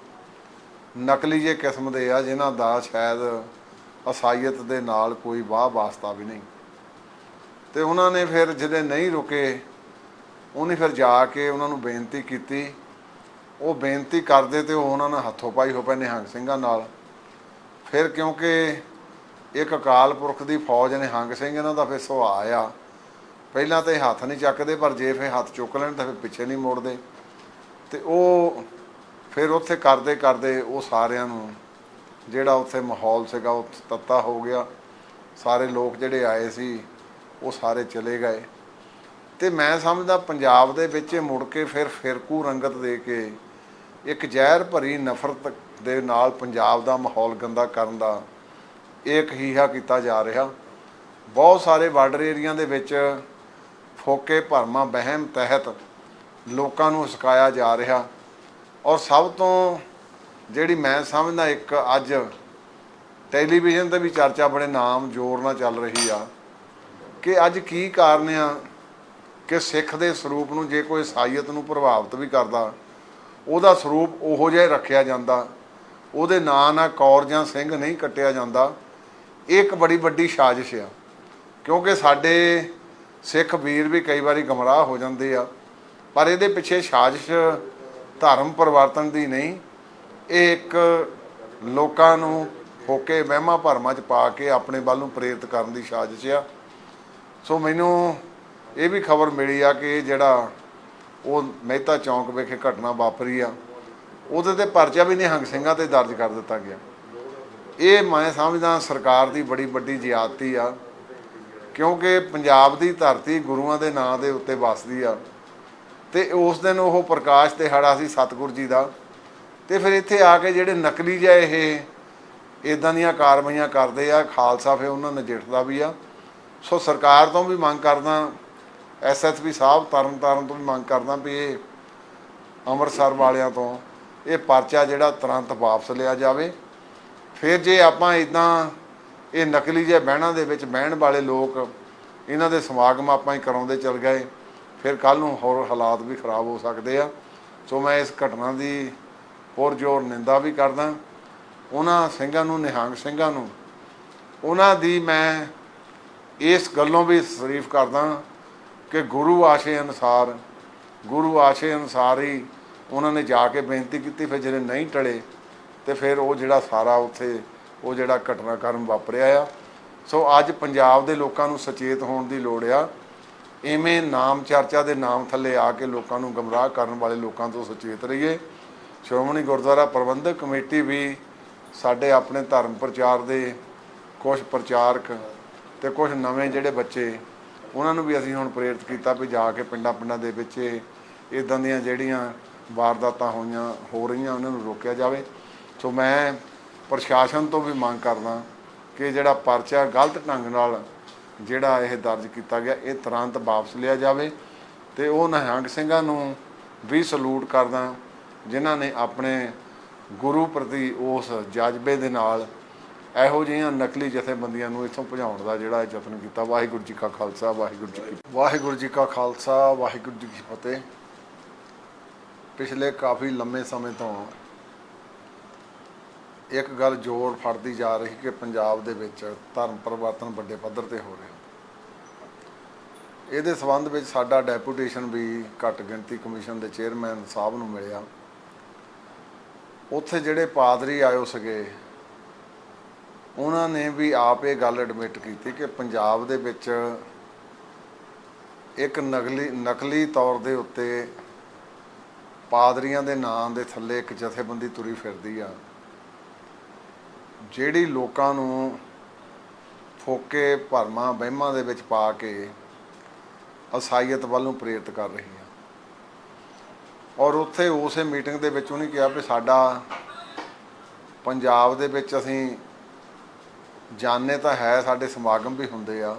ਨਕਲੀ ਜਿਹੇ ਕਿਸਮ ਦੇ ਆ ਜਿਨ੍ਹਾਂ ਦਾ ਸ਼ਾਇਦ ਈਸਾਈਅਤ ਦੇ ਨਾਲ ਕੋਈ ਵਾਹ ਵਾਸਤਾ ਵੀ ਨਹੀਂ। ਅਤੇ ਉਹਨਾਂ ਨੇ ਫਿਰ ਜਿਹੜੇ ਨਹੀਂ ਰੁਕੇ ਉਹਨੇ ਫਿਰ ਜਾ ਕੇ ਉਹਨਾਂ ਨੂੰ ਬੇਨਤੀ ਕੀਤੀ। ਉਹ ਬੇਨਤੀ ਕਰਦੇ ਅਤੇ ਉਹ ਉਹਨਾਂ ਨਾਲ ਹੱਥੋਂ ਪਾਈ ਹੋ ਪਏ ਨਿਹੰਗ ਸਿੰਘਾਂ ਨਾਲ। ਫਿਰ ਕਿਉਂਕਿ ਇੱਕ ਅਕਾਲ ਪੁਰਖ ਦੀ ਫੌਜ ਨਿਹੰਗ ਸਿੰਘ ਇਹਨਾਂ ਦਾ ਫਿਰ ਸੁਭਾਅ ਆ, ਪਹਿਲਾਂ ਤਾਂ ਇਹ ਹੱਥ ਨਹੀਂ ਚੱਕਦੇ, ਪਰ ਜੇ ਫਿਰ ਹੱਥ ਚੁੱਕ ਲੈਣ ਤਾਂ ਫਿਰ ਪਿੱਛੇ ਨਹੀਂ ਮੁੜਦੇ। ਅਤੇ ਉਹ फिर उत्थे करते करते वो सारिਆਂ ਨੂੰ ਜਿਹੜਾ ਉੱਥੇ माहौल ਸੀਗਾ ਉਹ ਤੱਤਾ ਹੋ ਗਿਆ। ਸਾਰੇ ਲੋਕ ਜਿਹੜੇ ਆਏ ਸੀ ਉਹ ਸਾਰੇ ਚਲੇ ਗਏ। ਤੇ ਮੈਂ ਸਮਝਦਾ ਪੰਜਾਬ ਦੇ ਵਿੱਚ ਮੁੜ ਕੇ ਫਿਰ ਫਿਰਕੂ ਰੰਗਤ ਦੇ ਕੇ ਇੱਕ ਜ਼ਹਿਰ ਭਰੀ ਨਫ਼ਰਤ ਦੇ ਨਾਲ ਪੰਜਾਬ ਦਾ ਮਾਹੌਲ ਗੰਦਾ ਕਰਨ ਦਾ ਇੱਕ ਹੀਹਾ ਕੀਤਾ ਜਾ ਰਿਹਾ। ਬਹੁਤ ਸਾਰੇ ਬਾਰਡਰ ਏਰੀਆ ਦੇ ਵਿੱਚ ਫੋਕੇ ਭਰਮਾਂ ਵਹਿਮ ਤਹਿਤ ਲੋਕਾਂ ਨੂੰ ਸਿਖਾਇਆ ਜਾ ਰਿਹਾ। ਔਰ ਸਭ ਤੋਂ ਜਿਹੜੀ ਮੈਂ ਸਮਝਦਾ ਇੱਕ ਅੱਜ ਟੈਲੀਵਿਜ਼ਨ 'ਤੇ ਵੀ ਚਰਚਾ ਬੜੇ ਨਾਮ ਜ਼ੋਰ ਨਾਲ ਚੱਲ ਰਹੀ ਆ ਕਿ ਅੱਜ ਕੀ ਕਾਰਨ ਆ ਕਿ ਸਿੱਖ ਦੇ ਸਰੂਪ ਨੂੰ ਜੇ ਕੋਈ ਈਸਾਈਅਤ ਨੂੰ ਪ੍ਰਭਾਵਿਤ ਵੀ ਕਰਦਾ ਉਹਦਾ ਸਰੂਪ ਉਹੋ ਜਿਹਾ ਰੱਖਿਆ ਜਾਂਦਾ, ਉਹਦੇ ਨਾਂ ਨਾਲ ਕੌਰ ਜਾਂ ਸਿੰਘ ਨਹੀਂ ਕੱਟਿਆ ਜਾਂਦਾ। ਇਹ ਇੱਕ ਬੜੀ ਵੱਡੀ ਸਾਜ਼ਿਸ਼ ਆ ਕਿਉਂਕਿ ਸਾਡੇ ਸਿੱਖ ਵੀਰ ਵੀ ਕਈ ਵਾਰੀ ਗੁੰਮਰਾਹ ਹੋ ਜਾਂਦੇ ਆ, ਪਰ ਇਹਦੇ ਪਿੱਛੇ ਸਾਜ਼ਿਸ਼ ਧਰਮ ਪਰਿਵਰਤਨ ਦੀ ਨਹੀਂ, ਇਹ ਇੱਕ ਲੋਕਾਂ ਨੂੰ ਫੋਕੇ ਵਹਿਮਾਂ ਭਰਮਾਂ 'ਚ ਪਾ ਕੇ ਆਪਣੇ ਵੱਲ ਨੂੰ ਪ੍ਰੇਰਿਤ ਕਰਨ ਦੀ ਸਾਜ਼ਿਸ਼ ਆ। ਸੋ ਮੈਨੂੰ ਇਹ ਵੀ ਖਬਰ ਮਿਲੀ ਆ ਕਿ ਜਿਹੜਾ ਉਹ ਮਹਿਤਾ ਚੌਂਕ ਵਿਖੇ ਘਟਨਾ ਵਾਪਰੀ ਆ ਉਹਦੇ 'ਤੇ ਪਰਚਾ ਵੀ ਨਿਹੰਗ ਸਿੰਘਾਂ 'ਤੇ ਦਰਜ ਕਰ ਦਿੱਤਾ ਗਿਆ। ਇਹ ਮੈਂ ਸਮਝਦਾ ਸਰਕਾਰ ਦੀ ਬੜੀ ਵੱਡੀ ਜ਼ਿਆਦਤੀ ਆ ਕਿਉਂਕਿ ਪੰਜਾਬ ਦੀ ਧਰਤੀ ਗੁਰੂਆਂ ਦੇ ਨਾਂ ਦੇ ਉੱਤੇ ਵੱਸਦੀ ਆ ਤੇ ਉਸ ਦਿਨ ਉਹ ਪ੍ਰਕਾਸ਼ ਦਿਹਾੜਾ ਸੀ ਸਤਿਗੁਰ ਜੀ ਦਾ। ਤੇ ਫਿਰ ਇੱਥੇ ਆ ਕੇ ਜਿਹੜੇ ਨਕਲੀ ਜਿਹੇ ਇਹ ਇੱਦਾਂ ਦੀਆਂ ਕਾਰਵਾਈਆਂ ਕਰਦੇ ਆ, ਖਾਲਸਾ ਫਿਰ ਉਹਨਾਂ ਨਜਿੱਠਦਾ ਵੀ ਆ। ਸੋ ਸਰਕਾਰ ਤੋਂ ਵੀ ਮੰਗ ਕਰਦਾ, SSP ਸਾਹਿਬ ਤਰਨ ਤਾਰਨ ਤੋਂ ਵੀ ਮੰਗ ਕਰਦਾ ਵੀ ਇਹ ਅੰਮ੍ਰਿਤਸਰ ਵਾਲਿਆਂ ਤੋਂ ਇਹ ਪਰਚਾ ਜਿਹੜਾ ਤੁਰੰਤ ਵਾਪਸ ਲਿਆ ਜਾਵੇ। ਫਿਰ ਜੇ ਆਪਾਂ ਇੱਦਾਂ ਇਹ ਨਕਲੀ ਜਿਹੇ ਬਹਿਣਾਂ ਦੇ ਵਿੱਚ ਬਹਿਣ ਵਾਲੇ ਲੋਕ ਇਹਨਾਂ ਦੇ ਸਮਾਗਮ ਆਪਾਂ ਹੀ ਕਰਾਉਂਦੇ ਚੱਲ ਗਏ, ਫਿਰ ਕੱਲ੍ਹ ਨੂੰ ਹੋਰ ਹਾਲਾਤ ਵੀ ਖਰਾਬ ਹੋ ਸਕਦੇ ਆ। ਸੋ ਮੈਂ ਇਸ ਘਟਨਾ ਦੀ ਪੁਰਜ਼ੋਰ ਨਿੰਦਾ ਵੀ ਕਰਦਾ। ਉਹਨਾਂ ਸਿੰਘਾਂ ਨੂੰ, ਨਿਹੰਗ ਸਿੰਘਾਂ ਨੂੰ, ਉਹਨਾਂ ਦੀ ਮੈਂ ਇਸ ਗੱਲੋਂ ਵੀ ਤਾਰੀਫ ਕਰਦਾ ਕਿ ਗੁਰੂ ਆਸ਼ੇ ਅਨੁਸਾਰ ਹੀ ਉਹਨਾਂ ਨੇ ਜਾ ਕੇ ਬੇਨਤੀ ਕੀਤੀ। ਫਿਰ ਜਿਹੜੇ ਨਹੀਂ ਟਲੇ ਤੇ ਫਿਰ ਉਹ ਜਿਹੜਾ ਸਾਰਾ ਉੱਥੇ ਉਹ ਜਿਹੜਾ ਘਟਨਾਕ੍ਰਮ ਵਾਪਰਿਆ ਆ। ਸੋ ਅੱਜ ਪੰਜਾਬ ਦੇ ਲੋਕਾਂ ਨੂੰ ਸੁਚੇਤ ਹੋਣ ਦੀ ਲੋੜ ਆ। ਇਵੇਂ ਨਾਮ ਚਰਚਾ ਦੇ ਨਾਮ ਥੱਲੇ ਆ ਕੇ ਲੋਕਾਂ ਨੂੰ ਗੁੰਮਰਾਹ ਕਰਨ ਵਾਲੇ ਲੋਕਾਂ ਤੋਂ ਸੁਚੇਤ ਰਹੀਏ। ਸ਼੍ਰੋਮਣੀ ਗੁਰਦੁਆਰਾ ਪ੍ਰਬੰਧਕ ਕਮੇਟੀ ਵੀ ਸਾਡੇ ਆਪਣੇ ਧਰਮ ਪ੍ਰਚਾਰ ਦੇ ਕੁਛ ਪ੍ਰਚਾਰਕ ਤੇ ਕੁਛ ਨਵੇਂ ਜਿਹੜੇ ਬੱਚੇ ਉਹਨਾਂ ਨੂੰ ਵੀ ਅਸੀਂ ਹੁਣ ਪ੍ਰੇਰਿਤ ਕੀਤਾ ਵੀ ਜਾ ਕੇ ਪਿੰਡਾਂ ਦੇ ਵਿੱਚ ਇੱਦਾਂ ਦੀਆਂ ਜਿਹੜੀਆਂ ਵਾਰਦਾਤਾਂ ਹੋ ਰਹੀਆਂ ਉਹਨਾਂ ਨੂੰ ਰੋਕਿਆ ਜਾਵੇ। ਸੋ ਮੈਂ ਪ੍ਰਸ਼ਾਸਨ ਤੋਂ ਵੀ ਮੰਗ ਕਰਦਾ ਕਿ ਜਿਹੜਾ ਪਰਚਾ ਗਲਤ ਢੰਗ ਨਾਲ ਜਿਹੜਾ ਇਹ ਦਰਜ ਕੀਤਾ ਗਿਆ ਇਹ ਤੁਰੰਤ ਵਾਪਸ ਲਿਆ ਜਾਵੇ। ਤੇ ਉਹ ਨਿਹੰਗ ਸਿੰਘਾਂ ਨੂੰ ਵੀ ਸਲੂਟ ਕਰਦਾ ਜਿਨ੍ਹਾਂ ਨੇ ਆਪਣੇ ਗੁਰੂ ਪ੍ਰਤੀ ਉਸ ਜਜ਼ਬੇ ਦੇ ਨਾਲ ਇਹੋ ਜਿਹੀਆਂ ਨਕਲੀ ਜਥੇਬੰਦੀਆਂ ਨੂੰ ਇੱਥੋਂ ਭਜਾਉਣ ਦਾ ਜਿਹੜਾ ਯਤਨ ਕੀਤਾ। ਵਾਹਿਗੁਰੂ ਜੀ ਕਾ ਖਾਲਸਾ, ਵਾਹਿਗੁਰੂ ਜੀ ਕਾ ਖਾਲਸਾ, ਵਾਹਿਗੁਰੂ ਜੀ ਕੀ ਫਤਿਹ। ਪਿਛਲੇ ਕਾਫੀ ਲੰਮੇ ਸਮੇਂ ਤੋਂ ਇੱਕ ਗੱਲ ਜ਼ੋਰ ਫੜਦੀ ਜਾ ਰਹੀ ਕਿ ਪੰਜਾਬ ਦੇ ਵਿੱਚ ਧਰਮ ਪਰਿਵਰਤਨ ਵੱਡੇ ਪੱਧਰ 'ਤੇ ਹੋ ਰਿਹਾ। ਇਹਦੇ ਸੰਬੰਧ ਵਿੱਚ ਸਾਡਾ ਡੈਪੂਟੇਸ਼ਨ ਵੀ ਘੱਟ ਗਿਣਤੀ ਕਮਿਸ਼ਨ ਦੇ ਚੇਅਰਮੈਨ ਸਾਹਿਬ ਨੂੰ ਮਿਲਿਆ। ਉੱਥੇ ਜਿਹੜੇ ਪਾਦਰੀ ਆਇਓ ਸੀਗੇ ਉਹਨਾਂ ਨੇ ਵੀ ਆਪ ਇਹ ਗੱਲ ਐਡਮਿਟ ਕੀਤੀ ਕਿ ਪੰਜਾਬ ਦੇ ਵਿੱਚ ਇੱਕ ਨਕਲੀ ਤੌਰ ਦੇ ਉੱਤੇ ਪਾਦਰੀਆਂ ਦੇ ਨਾਂ ਦੇ ਥੱਲੇ ਇੱਕ ਜਥੇਬੰਦੀ ਤੁਰੀ ਫਿਰਦੀ ਆ ਜਿਹੜੀ ਲੋਕਾਂ ਨੂੰ ਫੋਕੇ ਭਰਮਾਂ ਵਹਿਮਾਂ ਦੇ ਵਿੱਚ ਪਾ ਕੇ ਈਸਾਈਅਤ ਵੱਲ ਨੂੰ ਪ੍ਰੇਰਿਤ ਕਰ ਰਹੀ ਆ। ਔਰ ਉੱਥੇ ਉਸੇ ਮੀਟਿੰਗ ਦੇ ਵਿੱਚ ਉਹਨੇ ਕਿਹਾ ਵੀ ਸਾਡਾ ਪੰਜਾਬ ਦੇ ਵਿੱਚ ਅਸੀਂ ਜਾਣੇ ਤਾਂ ਹੈ, ਸਾਡੇ ਸਮਾਗਮ ਵੀ ਹੁੰਦੇ ਆ,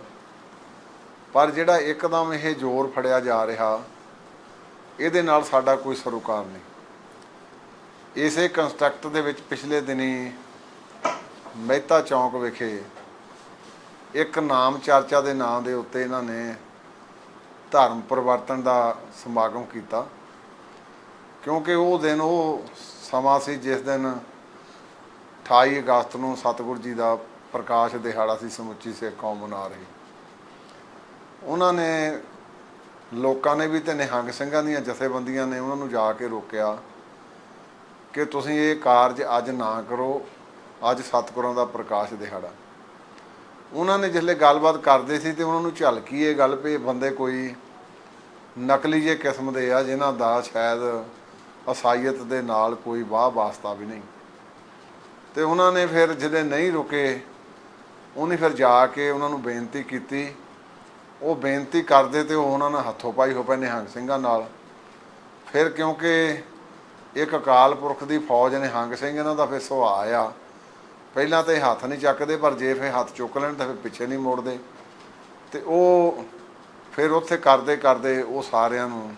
ਪਰ ਜਿਹੜਾ ਇੱਕਦਮ ਇਹ ਜ਼ੋਰ ਫੜਿਆ ਜਾ ਰਿਹਾ ਇਹਦੇ ਨਾਲ ਸਾਡਾ ਕੋਈ ਸਰੋਕਾਰ ਨਹੀਂ। ਇਸੇ ਕੰਸਟਰਕਟ ਦੇ ਵਿੱਚ ਪਿਛਲੇ ਦਿਨੀ ਮਹਿਤਾ ਚੌਂਕ ਵਿਖੇ ਇੱਕ ਨਾਮ ਚਰਚਾ ਦੇ ਨਾਂ ਦੇ ਉੱਤੇ ਇਹਨਾਂ ਨੇ ਧਰਮ ਪਰਿਵਰਤਨ ਦਾ ਸਮਾਗਮ ਕੀਤਾ ਕਿਉਂਕਿ ਉਹ ਦਿਨ ਉਹ ਸਮਾਂ ਸੀ ਜਿਸ ਦਿਨ 28 ਅਗਸਤ ਨੂੰ ਸਤਿਗੁਰ ਜੀ ਦਾ ਪ੍ਰਕਾਸ਼ ਦਿਹਾੜਾ ਸੀ, ਸਮੁੱਚੀ ਸਿੱਖ ਕੌਮ ਮਨਾ ਰਹੀ। ਉਹਨਾਂ ਨੇ ਲੋਕਾਂ ਨੇ ਵੀ ਤੇ ਨਿਹੰਗ ਸਿੰਘਾਂ ਦੀਆਂ ਜਥੇਬੰਦੀਆਂ ਨੇ ਉਹਨਾਂ ਨੂੰ ਜਾ ਕੇ ਰੋਕਿਆ ਕਿ ਤੁਸੀਂ ਇਹ ਕਾਰਜ ਅੱਜ ਨਾ ਕਰੋ, ਅੱਜ ਸਤਿਗੁਰਾਂ ਦਾ ਪ੍ਰਕਾਸ਼ ਦਿਹਾੜਾ। ਉਹਨਾਂ ਨੇ ਜਿਸਲੇ ਗੱਲਬਾਤ ਕਰਦੇ ਸੀ ਤੇ ਉਹਨਾਂ ਨੂੰ ਝਲਕੀ ਇਹ ਗੱਲ ਵੀ ਬੰਦੇ ਕੋਈ ਨਕਲੀ ਜਿਹੇ ਕਿਸਮ ਦੇ ਆ ਜਿਨ੍ਹਾਂ ਦਾ ਸ਼ਾਇਦ ਈਸਾਈਅਤ ਦੇ ਨਾਲ ਕੋਈ ਵਾਹ ਵਾਸਤਾ ਵੀ ਨਹੀਂ। ਤੇ ਉਹਨਾਂ ਨੇ ਫਿਰ ਜਿਹੜੇ ਨਹੀਂ ਰੁਕੇ, ਉਹਨੇ ਫਿਰ ਜਾ ਕੇ ਉਹਨਾਂ ਨੂੰ ਬੇਨਤੀ ਕੀਤੀ। ਉਹ ਬੇਨਤੀ ਕਰਦੇ ਤੇ ਉਹ ਉਹਨਾਂ ਨਾਲ ਹੱਥੋਂ ਪਾਈ ਹੋ ਪਏ ਨਿਹੰਗ ਸਿੰਘਾਂ ਨਾਲ। ਫਿਰ ਕਿਉਂਕਿ ਇੱਕ ਅਕਾਲ ਪੁਰਖ ਦੀ ਫੌਜ ਨਿਹੰਗ ਸਿੰਘ ਇਹਨਾਂ ਦਾ ਫਿਰ ਸੁਭਾਅ ਆ, ਪਹਿਲਾਂ ਤਾਂ ਇਹ ਹੱਥ ਨਹੀਂ ਚੱਕਦੇ, ਪਰ ਜੇ ਫਿਰ ਹੱਥ ਚੁੱਕ ਲੈਣ ਤਾਂ ਫਿਰ ਪਿੱਛੇ ਨਹੀਂ ਮੁੜਦੇ। ਤੇ ਉਹ ਫਿਰ ਉੱਥੇ ਕਰਦੇ ਕਰਦੇ ਉਹ ਸਾਰਿਆਂ ਨੂੰ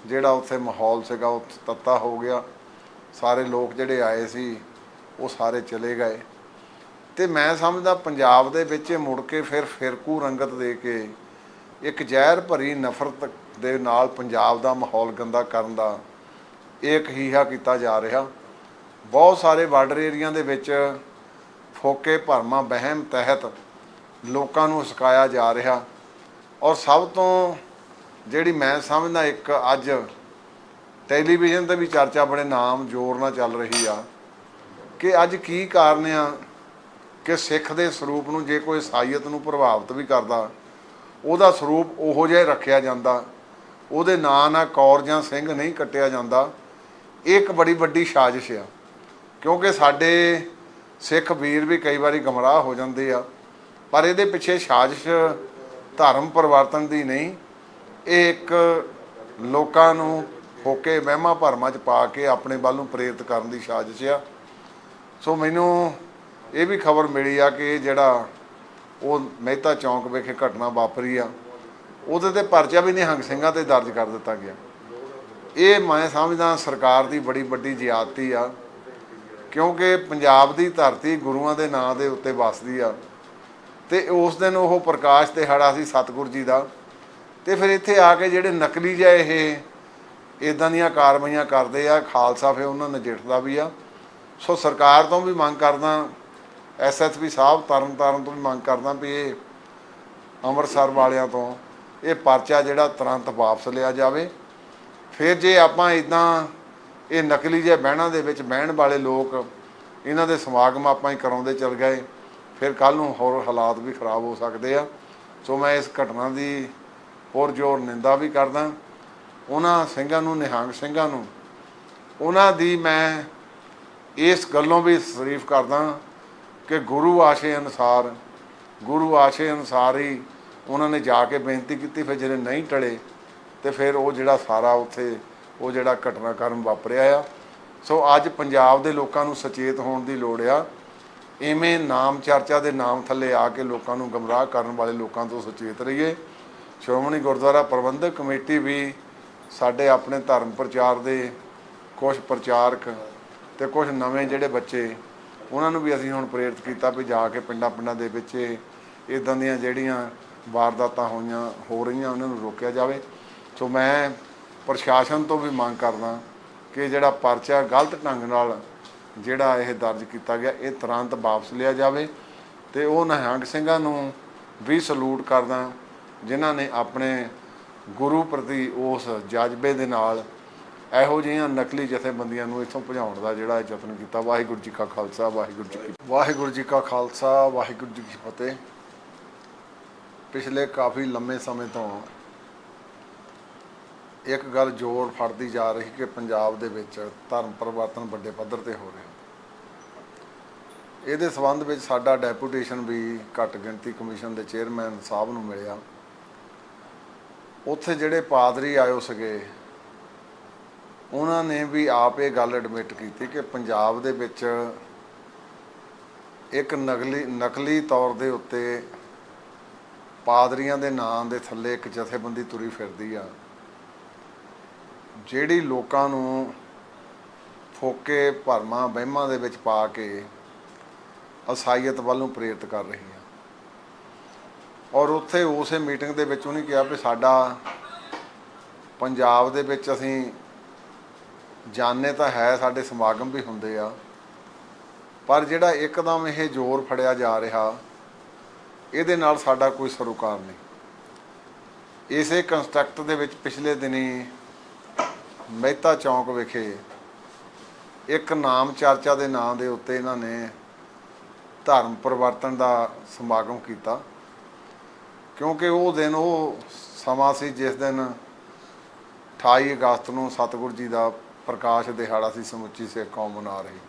ਜਿਹੜਾ ਉੱਥੇ ਮਾਹੌਲ ਸੀਗਾ ਉਹ ਤੱਤਾ ਹੋ ਗਿਆ। ਸਾਰੇ ਲੋਕ ਜਿਹੜੇ ਆਏ ਸੀ ਉਹ ਸਾਰੇ ਚਲੇ ਗਏ। ਤੇ ਮੈਂ ਸਮਝਦਾ ਪੰਜਾਬ ਦੇ ਵਿੱਚ ਮੁੜ ਕੇ ਫਿਰ ਫਿਰਕੂ ਰੰਗਤ ਦੇ ਕੇ ਇੱਕ ਜ਼ਹਿਰ ਭਰੀ ਨਫ਼ਰਤ ਦੇ ਨਾਲ ਪੰਜਾਬ ਦਾ ਮਾਹੌਲ ਗੰਦਾ ਕਰਨ ਦਾ ਇੱਕ ਹੀਹਾ ਕੀਤਾ ਜਾ ਰਿਹਾ। ਬਹੁਤ ਸਾਰੇ ਬਾਰਡਰ ਏਰੀਆ ਦੇ ਵਿੱਚ ਫੋਕੇ ਭਰਮਾਂ ਵਹਿਮ ਤਹਿਤ ਲੋਕਾਂ ਨੂੰ ਸਿਖਾਇਆ ਜਾ ਰਿਹਾ। ਔਰ ਸਭ ਤੋਂ ਜਿਹੜੀ ਮੈਂ ਸਮਝਦਾ ਇੱਕ ਅੱਜ ਟੈਲੀਵਿਜ਼ਨ 'ਤੇ ਵੀ ਚਰਚਾ ਬੜੇ ਨਾਮ ਜ਼ੋਰ ਨਾਲ ਚੱਲ ਰਹੀ ਆ ਕਿ ਅੱਜ ਕੀ ਕਾਰਨ ਆ ਕਿ ਸਿੱਖ ਦੇ ਸਰੂਪ ਨੂੰ ਜੇ ਕੋਈ ਈਸਾਈਅਤ ਨੂੰ ਪ੍ਰਭਾਵਿਤ ਵੀ ਕਰਦਾ, ਉਹਦਾ ਸਰੂਪ ਉਹੋ ਜਿਹਾ ਰੱਖਿਆ ਜਾਂਦਾ, ਉਹਦੇ ਨਾਂ ਨਾਲ ਕੌਰ ਜਾਂ ਸਿੰਘ ਨਹੀਂ ਕੱਟਿਆ ਜਾਂਦਾ। ਇਹ ਇੱਕ ਬੜੀ ਵੱਡੀ ਸਾਜ਼ਿਸ਼ ਆ, ਕਿਉਂਕਿ ਸਾਡੇ ਸਿੱਖ ਵੀਰ ਵੀ ਕਈ ਵਾਰੀ ਗੁੰਮਰਾਹ ਹੋ ਜਾਂਦੇ ਆ, ਪਰ ਇਹਦੇ ਪਿੱਛੇ ਸਾਜ਼ਿਸ਼ ਧਰਮ ਪਰਿਵਰਤਨ ਦੀ ਨਹੀਂ, ਇਹ ਇੱਕ ਲੋਕਾਂ ਨੂੰ ਫੋਕੇ ਵਹਿਮਾਂ ਭਰਮਾਂ 'ਚ ਪਾ ਕੇ ਆਪਣੇ ਵੱਲ ਨੂੰ ਪ੍ਰੇਰਿਤ ਕਰਨ ਦੀ ਸਾਜ਼ਿਸ਼ ਆ। ਸੋ ਮੈਨੂੰ ਇਹ ਵੀ ਖਬਰ ਮਿਲੀ ਆ ਕਿ ਜਿਹੜਾ ਉਹ ਮਹਿਤਾ ਚੌਂਕ ਵਿਖੇ ਘਟਨਾ ਵਾਪਰੀ ਆ, ਉਹਦੇ 'ਤੇ ਪਰਚਾ ਵੀ ਨਿਹੰਗ ਸਿੰਘਾਂ 'ਤੇ ਦਰਜ ਕਰ ਦਿੱਤਾ ਗਿਆ। ਇਹ ਮੈਂ ਸਮਝਦਾ ਸਰਕਾਰ ਦੀ ਬੜੀ ਵੱਡੀ ਜ਼ਿਆਦਤੀ ਆ, ਕਿਉਂਕਿ ਪੰਜਾਬ ਦੀ ਧਰਤੀ ਗੁਰੂਆਂ ਦੇ ਨਾਂ ਦੇ ਉੱਤੇ ਵੱਸਦੀ ਆ। ਤੇ ਉਸ ਦਿਨ ਉਹ ਪ੍ਰਕਾਸ਼ ਦਿਹਾੜਾ ਸੀ ਸਤਿਗੁਰੂ ਜੀ ਦਾ। ਤੇ ਫਿਰ ਇੱਥੇ ਆ ਕੇ ਜਿਹੜੇ ਨਕਲੀ ਜਿਹੇ ਇਹ ਇੱਦਾਂ ਦੀਆਂ ਕਾਰਵਾਈਆਂ ਕਰਦੇ ਆ, ਖਾਲਸਾ ਫਿਰ ਉਹਨਾਂ ਨਜਿੱਠਦਾ ਵੀ ਆ। ਸੋ ਸਰਕਾਰ ਤੋਂ ਵੀ ਮੰਗ ਕਰਦਾ, SSP ਸਾਹਿਬ ਤਰਨ ਤਾਰਨ ਤੋਂ ਵੀ ਮੰਗ ਕਰਦਾ ਵੀ ਇਹ ਅੰਮ੍ਰਿਤਸਰ ਵਾਲਿਆਂ ਤੋਂ ਇਹ ਪਰਚਾ ਜਿਹੜਾ ਤੁਰੰਤ ਵਾਪਸ ਲਿਆ ਜਾਵੇ। ਫਿਰ ਜੇ ਆਪਾਂ ਇੱਦਾਂ ਇਹ ਨਕਲੀ ਜਿਹੇ ਬਹਿਣਾਂ ਦੇ ਵਿੱਚ ਬਹਿਣ ਵਾਲੇ ਲੋਕ ਇਹਨਾਂ ਦੇ ਸਮਾਗਮ ਆਪਾਂ ਹੀ ਕਰਾਉਂਦੇ ਚੱਲ ਗਏ, ਫਿਰ ਕੱਲ੍ਹ ਨੂੰ ਹੋਰ ਹਾਲਾਤ ਵੀ ਖਰਾਬ ਹੋ ਸਕਦੇ ਆ। ਸੋ ਮੈਂ ਇਸ ਘਟਨਾ ਦੀ ਪੁਰਜ਼ੋਰ ਨਿੰਦਾ ਵੀ ਕਰਦਾ। ਉਹਨਾਂ ਸਿੰਘਾਂ ਨੂੰ, ਨਿਹੰਗ ਸਿੰਘਾਂ ਨੂੰ, ਉਹਨਾਂ ਦੀ ਮੈਂ ਇਸ ਗੱਲੋਂ ਵੀ ਤਾਰੀਫ ਕਰਦਾ ਕਿ ਗੁਰੂ ਆਸ਼ੇ ਅਨੁਸਾਰ ਹੀ ਉਹਨਾਂ ਨੇ ਜਾ ਕੇ ਬੇਨਤੀ ਕੀਤੀ। ਫਿਰ ਜਿਹੜੇ ਨਹੀਂ ਟਲੇ ਤੇ ਫਿਰ ਉਹ ਜਿਹੜਾ ਸਾਰਾ ਉੱਥੇ ਉਹ ਜਿਹੜਾ ਘਟਨਾਕ੍ਰਮ ਵਾਪਰਿਆ ਆ। ਸੋ ਅੱਜ ਪੰਜਾਬ ਦੇ ਲੋਕਾਂ ਨੂੰ ਸੁਚੇਤ ਹੋਣ ਦੀ ਲੋੜ ਆ। ਇਵੇਂ ਨਾਮ ਚਰਚਾ ਦੇ ਨਾਮ ਥੱਲੇ ਆ ਕੇ ਲੋਕਾਂ ਨੂੰ ਗੁੰਮਰਾਹ ਕਰਨ ਵਾਲੇ ਲੋਕਾਂ ਤੋਂ ਸੁਚੇਤ ਰਹੀਏ। ਸ਼੍ਰੋਮਣੀ ਗੁਰਦੁਆਰਾ ਪ੍ਰਬੰਧਕ ਕਮੇਟੀ ਵੀ ਸਾਡੇ ਆਪਣੇ ਧਰਮ ਪ੍ਰਚਾਰ ਦੇ ਕੁਛ ਪ੍ਰਚਾਰਕ ਤੇ ਕੁਛ ਨਵੇਂ ਜਿਹੜੇ ਬੱਚੇ, ਉਹਨਾਂ ਨੂੰ ਵੀ ਅਸੀਂ ਹੁਣ ਪ੍ਰੇਰਿਤ ਕੀਤਾ ਵੀ ਜਾ ਕੇ ਪਿੰਡਾਂ ਦੇ ਵਿੱਚ ਇੱਦਾਂ ਦੀਆਂ ਜਿਹੜੀਆਂ ਵਾਰਦਾਤਾਂ ਹੋ ਰਹੀਆਂ ਉਹਨਾਂ ਨੂੰ ਰੋਕਿਆ ਜਾਵੇ। ਸੋ ਮੈਂ ਪ੍ਰਸ਼ਾਸਨ ਤੋਂ ਵੀ ਮੰਗ ਕਰਦਾ ਕਿ ਜਿਹੜਾ ਪਰਚਾ ਗਲਤ ਢੰਗ ਨਾਲ ਜਿਹੜਾ ਇਹ ਦਰਜ ਕੀਤਾ ਗਿਆ, ਇਹ ਤੁਰੰਤ ਵਾਪਸ ਲਿਆ ਜਾਵੇ। ਤੇ ਉਹ ਨਿਹੰਗ ਸਿੰਘਾਂ ਨੂੰ ਵੀ ਸਲੂਟ ਕਰਦਾ ਜਿਨ੍ਹਾਂ ਨੇ ਆਪਣੇ ਗੁਰੂ ਪ੍ਰਤੀ ਉਸ ਜਜ਼ਬੇ ਦੇ ਨਾਲ ਇਹੋ ਜਿਹੀਆਂ ਨਕਲੀ ਜਥੇਬੰਦੀਆਂ ਨੂੰ ਇੱਥੋਂ ਭਜਾਉਣ ਦਾ ਜਿਹੜਾ ਯਤਨ ਕੀਤਾ। ਵਾਹਿਗੁਰੂ ਜੀ ਕਾ ਖਾਲਸਾ, ਵਾਹਿਗੁਰੂ ਜੀ ਕਾ ਖਾਲਸਾ, ਵਾਹਿਗੁਰੂ ਜੀ ਕੀ ਫਤਿਹ। ਪਿਛਲੇ ਕਾਫੀ ਲੰਮੇ ਸਮੇਂ ਤੋਂ ਇੱਕ ਗੱਲ ਜ਼ੋਰ ਫੜਦੀ ਜਾ ਰਹੀ ਕਿ ਪੰਜਾਬ ਦੇ ਵਿੱਚ ਧਰਮ ਪਰਿਵਰਤਨ ਵੱਡੇ ਪੱਧਰ 'ਤੇ ਹੋ ਰਿਹਾ। ਇਹਦੇ ਸੰਬੰਧ ਵਿੱਚ ਸਾਡਾ ਡੈਪੂਟੇਸ਼ਨ ਵੀ ਘੱਟ ਗਿਣਤੀ ਕਮਿਸ਼ਨ ਦੇ ਚੇਅਰਮੈਨ ਸਾਹਿਬ ਨੂੰ ਮਿਲਿਆ। ਉੱਥੇ ਜਿਹੜੇ ਪਾਦਰੀ ਆਏ ਸੀਗੇ, ਉਹਨਾਂ ਨੇ ਵੀ ਆਪ ਇਹ ਗੱਲ ਐਡਮਿਟ ਕੀਤੀ ਕਿ ਪੰਜਾਬ ਦੇ ਵਿੱਚ ਇੱਕ ਨਕਲੀ ਤੌਰ ਦੇ ਉੱਤੇ ਪਾਦਰੀਆਂ ਦੇ ਨਾਂ ਦੇ ਥੱਲੇ ਇੱਕ ਜਥੇਬੰਦੀ ਤੁਰੀ ਫਿਰਦੀ ਆ, ਜਿਹੜੀ ਲੋਕਾਂ ਨੂੰ ਫੋਕੇ ਭਰਮਾਂ ਵਹਿਮਾਂ ਦੇ ਵਿੱਚ ਪਾ ਕੇ ਈਸਾਈਅਤ ਵੱਲ ਨੂੰ ਪ੍ਰੇਰਿਤ ਕਰ ਰਹੀ ਆ। ਔਰ ਉੱਥੇ ਉਸੇ ਮੀਟਿੰਗ ਦੇ ਵਿੱਚ ਉਹਨੇ ਕਿਹਾ ਵੀ ਸਾਡਾ ਪੰਜਾਬ ਦੇ ਵਿੱਚ ਅਸੀਂ ਜਾਣੇ ਤਾਂ ਹੈ, ਸਾਡੇ ਸਮਾਗਮ ਵੀ ਹੁੰਦੇ ਆ, ਪਰ ਜਿਹੜਾ ਇੱਕਦਮ ਇਹ ਜ਼ੋਰ ਫੜਿਆ ਜਾ ਰਿਹਾ, ਇਹਦੇ ਨਾਲ ਸਾਡਾ ਕੋਈ ਸਰੋਕਾਰ ਨਹੀਂ। ਇਸੇ ਕੰਸਟਰਕਟ ਦੇ ਵਿੱਚ ਪਿਛਲੇ ਦਿਨੀ ਮਹਿਤਾ ਚੌਂਕ ਵਿਖੇ ਇੱਕ ਨਾਮ ਚਰਚਾ ਦੇ ਨਾਂ ਦੇ ਉੱਤੇ ਇਹਨਾਂ ਨੇ ਧਰਮ ਪਰਿਵਰਤਨ ਦਾ ਸਮਾਗਮ ਕੀਤਾ, ਕਿਉਂਕਿ ਉਹ ਦਿਨ ਉਹ ਸਮਾਂ ਸੀ ਜਿਸ ਦਿਨ 28 ਅਗਸਤ ਨੂੰ ਸਤਿਗੁਰੂ ਜੀ ਦਾ ਪ੍ਰਕਾਸ਼ ਦਿਹਾੜਾ ਸੀ ਸਮੁੱਚੀ ਸਿੱਖ ਕੌਮ ਮਨਾ ਰਹੀ।